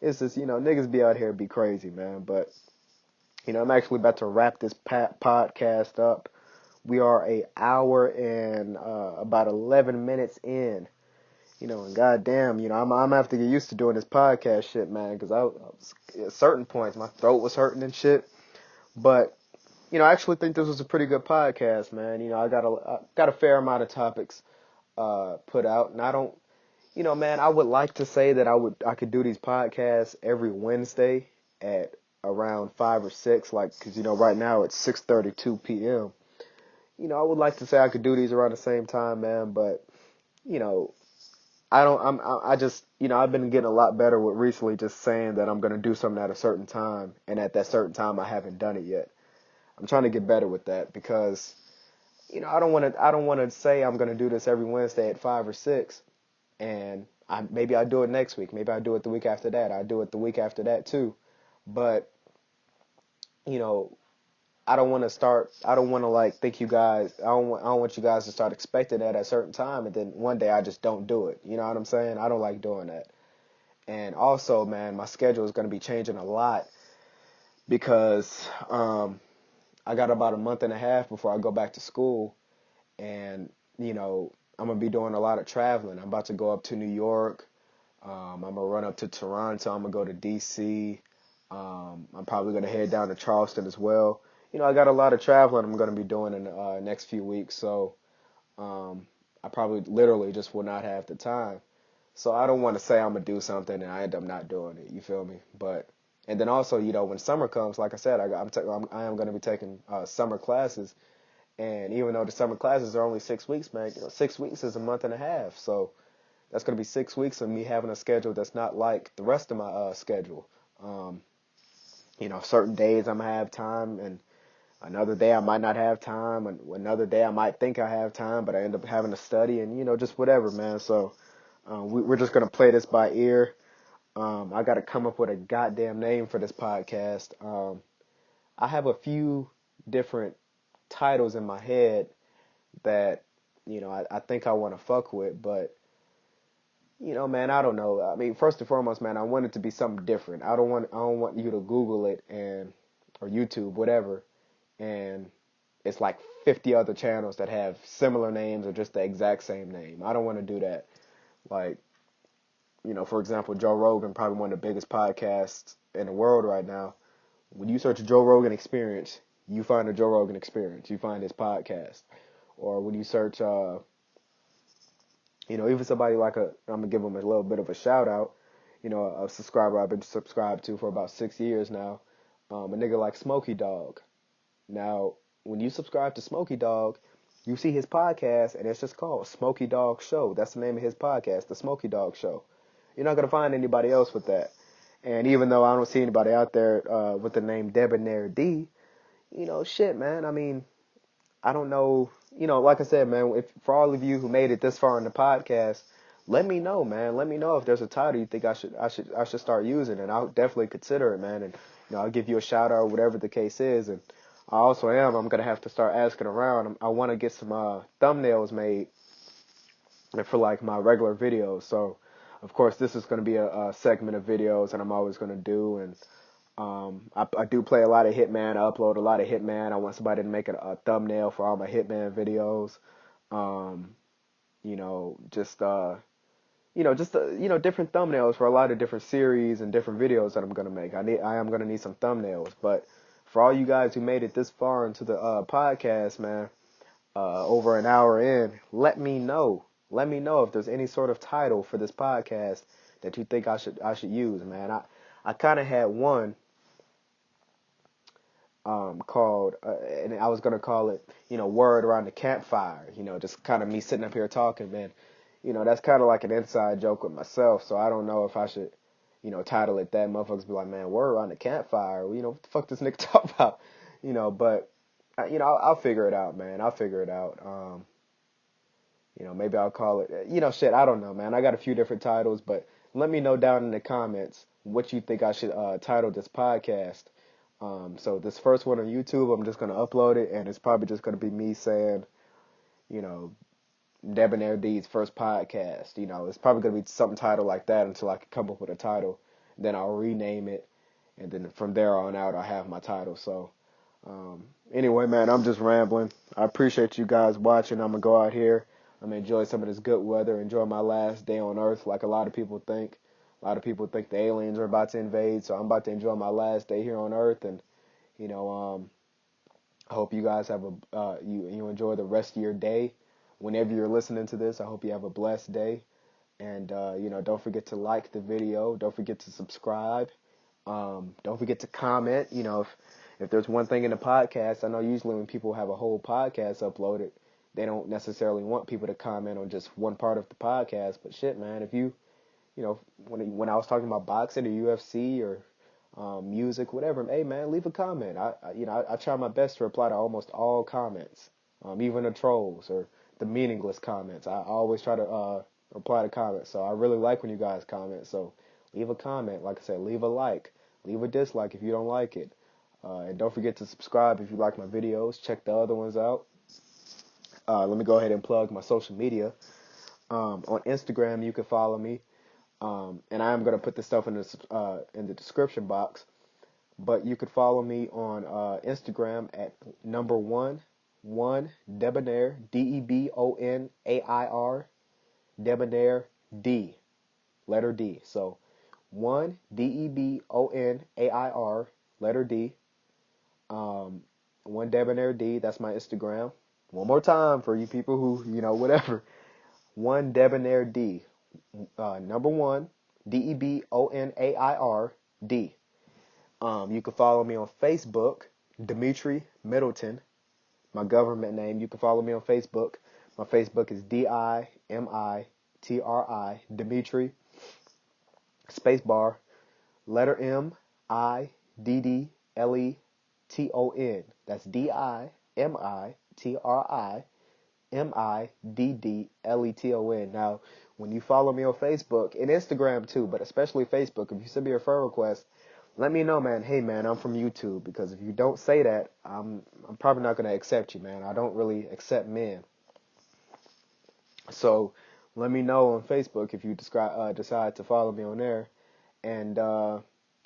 Speaker 1: It's just, niggas be out here be crazy, man. But, I'm actually about to wrap this podcast up. We are an hour and about 11 minutes in. And goddamn, I'm gonna have to get used to doing this podcast shit, man, because I was, at certain points my throat was hurting and shit. But I actually think this was a pretty good podcast, man. I got a fair amount of topics put out, and I don't, man, I would like to say that I could do these podcasts every Wednesday at around 5 or 6, like, because right now it's 6:32 p.m. I would like to say I could do these around the same time, man, but you know. I don't. I just. I've been getting a lot better with recently just saying that I'm gonna do something at a certain time, and at that certain time I haven't done it yet. I'm trying to get better with that because, I don't want to. I don't want to say I'm gonna do this every Wednesday at 5 or 6, and maybe I do it next week. Maybe I do it the week after that. I do it the week after that too. But you know, I don't want to like think you guys. I don't want you guys to start expecting that at a certain time, and then one day I just don't do it. You know what I'm saying? I don't like doing that. And also, man, my schedule is going to be changing a lot because I got about a month and a half before I go back to school, and I'm gonna be doing a lot of traveling. I'm about to go up to New York. I'm gonna run up to Toronto. I'm gonna go to DC. I'm probably gonna head down to Charleston as well. I got a lot of traveling I'm gonna be doing in the next few weeks, so I probably literally just will not have the time. So I don't want to say I'm gonna do something and I end up not doing it. You feel me? But and then also, when summer comes, like I said, I am gonna be taking summer classes, and even though the summer classes are only 6 weeks, man, 6 weeks is a month and a half. So that's gonna be 6 weeks of me having a schedule that's not like the rest of my schedule. Um, certain days I'm gonna have time, and another day I might not have time, and another day I might think I have time, but I end up having to study, and just whatever, man. So we're just gonna play this by ear. I got to come up with a goddamn name for this podcast. I have a few different titles in my head that I think I want to fuck with, but man, I don't know. I mean, first and foremost, man, I want it to be something different. I don't want you to Google it or YouTube, whatever, and it's like 50 other channels that have similar names or just the exact same name. I don't want to do that. Like, for example, Joe Rogan, probably one of the biggest podcasts in the world right now. When you search Joe Rogan Experience, you find a Joe Rogan Experience. You find his podcast. Or when you search, even somebody like I'm going to give him a little bit of a shout out, a subscriber I've been subscribed to for about 6 years now, a nigga like Smokey Dog. Now, when you subscribe to Smokey Dog, you see his podcast, and it's just called Smokey Dog Show. That's the name of his podcast, The Smokey Dog Show. You're not going to find anybody else with that. And even though I don't see anybody out there with the name Debonair D, shit, man. I mean, I don't know. Like I said, man, if for all of you who made it this far in the podcast, let me know, man. Let me know if there's a title you think I should start using, and I'll definitely consider it, man. And I'll give you a shout out, whatever the case is. And I'm gonna have to start asking around. I want to get some thumbnails made for like my regular videos. So, of course, this is gonna be a segment of videos that I'm always gonna do. And I do play a lot of Hitman. I upload a lot of Hitman. I want somebody to make a thumbnail for all my Hitman videos. Um, just just different thumbnails for a lot of different series and different videos that I'm gonna make. I am gonna need some thumbnails. But for all you guys who made it this far into the podcast, man, over an hour in, let me know. Let me know if there's any sort of title for this podcast that you think I should use, man. I kind of had one called, and I was gonna call it, word around the campfire. Just kind of me sitting up here talking, man. That's kind of like an inside joke with myself. So I don't know if I should, title it that. Motherfuckers be like, man, word around the campfire. Well, what the fuck this nigga talk about? But I'll figure it out, man. I'll figure it out. Maybe I'll call it, shit. I don't know, man. I got a few different titles, but let me know down in the comments what you think I should title this podcast. So this first one on YouTube, I'm just gonna upload it, and it's probably just gonna be me saying, you know, Debonair D's first podcast. It's probably gonna be something titled like that until I can come up with a title. Then I'll rename it, and then from there on out, I'll have my title. So, anyway, man, I'm just rambling. I appreciate you guys watching. I'm gonna go out here. I'm gonna enjoy some of this good weather. Enjoy my last day on Earth, like a lot of people think. A lot of people think the aliens are about to invade, so I'm about to enjoy my last day here on Earth, and I hope you guys have you enjoy the rest of your day. Whenever you're listening to this, I hope you have a blessed day. And, don't forget to like the video. Don't forget to subscribe. Don't forget to comment. If there's one thing in the podcast, I know usually when people have a whole podcast uploaded, they don't necessarily want people to comment on just one part of the podcast. But shit, man, if when I was talking about boxing or UFC or music, whatever, hey man, leave a comment. I try my best to reply to almost all comments, even the trolls or the meaningless comments. I always try to reply to comments. So I really like when you guys comment. So leave a comment. Like I said, leave a like, leave a dislike if you don't like it, and don't forget to subscribe if you like my videos. Check the other ones out. Let me go ahead and plug my social media. On Instagram, you can follow me. And I am going to put this stuff in the description box. But you could follow me on Instagram at #1 Debonair, Debonair, Debonair D, letter D. So 1 Debonair, letter D. 1 Debonair D. That's my Instagram. One more time for you people who whatever. 1 Debonair D. #1 Debonair D. You can follow me on Facebook, Dimitri Middleton, my government name. You can follow me on Facebook. My Facebook is Dimitri, Dimitri, spacebar, letter Middleton. That's Dimitri Middleton. Now, when you follow me on Facebook and Instagram too, but especially Facebook, if you send me a referral request, let me know, man. Hey, man, I'm from YouTube, because if you don't say that, I'm probably not gonna accept you, man. I don't really accept men. So let me know on Facebook if you decide to follow me on there. And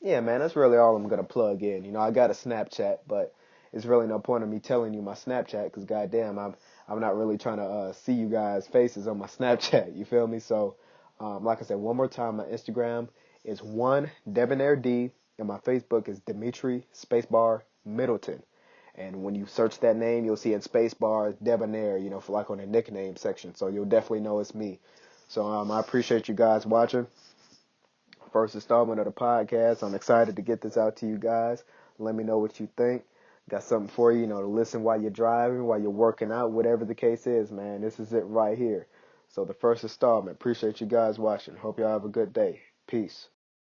Speaker 1: yeah, man, that's really all I'm gonna plug in. I got a Snapchat, but it's really no point in me telling you my Snapchat, because goddamn, I'm not really trying to see you guys' faces on my Snapchat. You feel me? So, like I said, one more time, my Instagram is 1 Debonair D, and my Facebook is Dimitri spacebar Middleton. And when you search that name, you'll see in spacebar Debonair, for like on the nickname section. So you'll definitely know it's me. So I appreciate you guys watching. First installment of the podcast. I'm excited to get this out to you guys. Let me know what you think. Got something for you, to listen while you're driving, while you're working out, whatever the case is, man. This is it right here. So the first installment. Appreciate you guys watching. Hope y'all have a good day. Peace.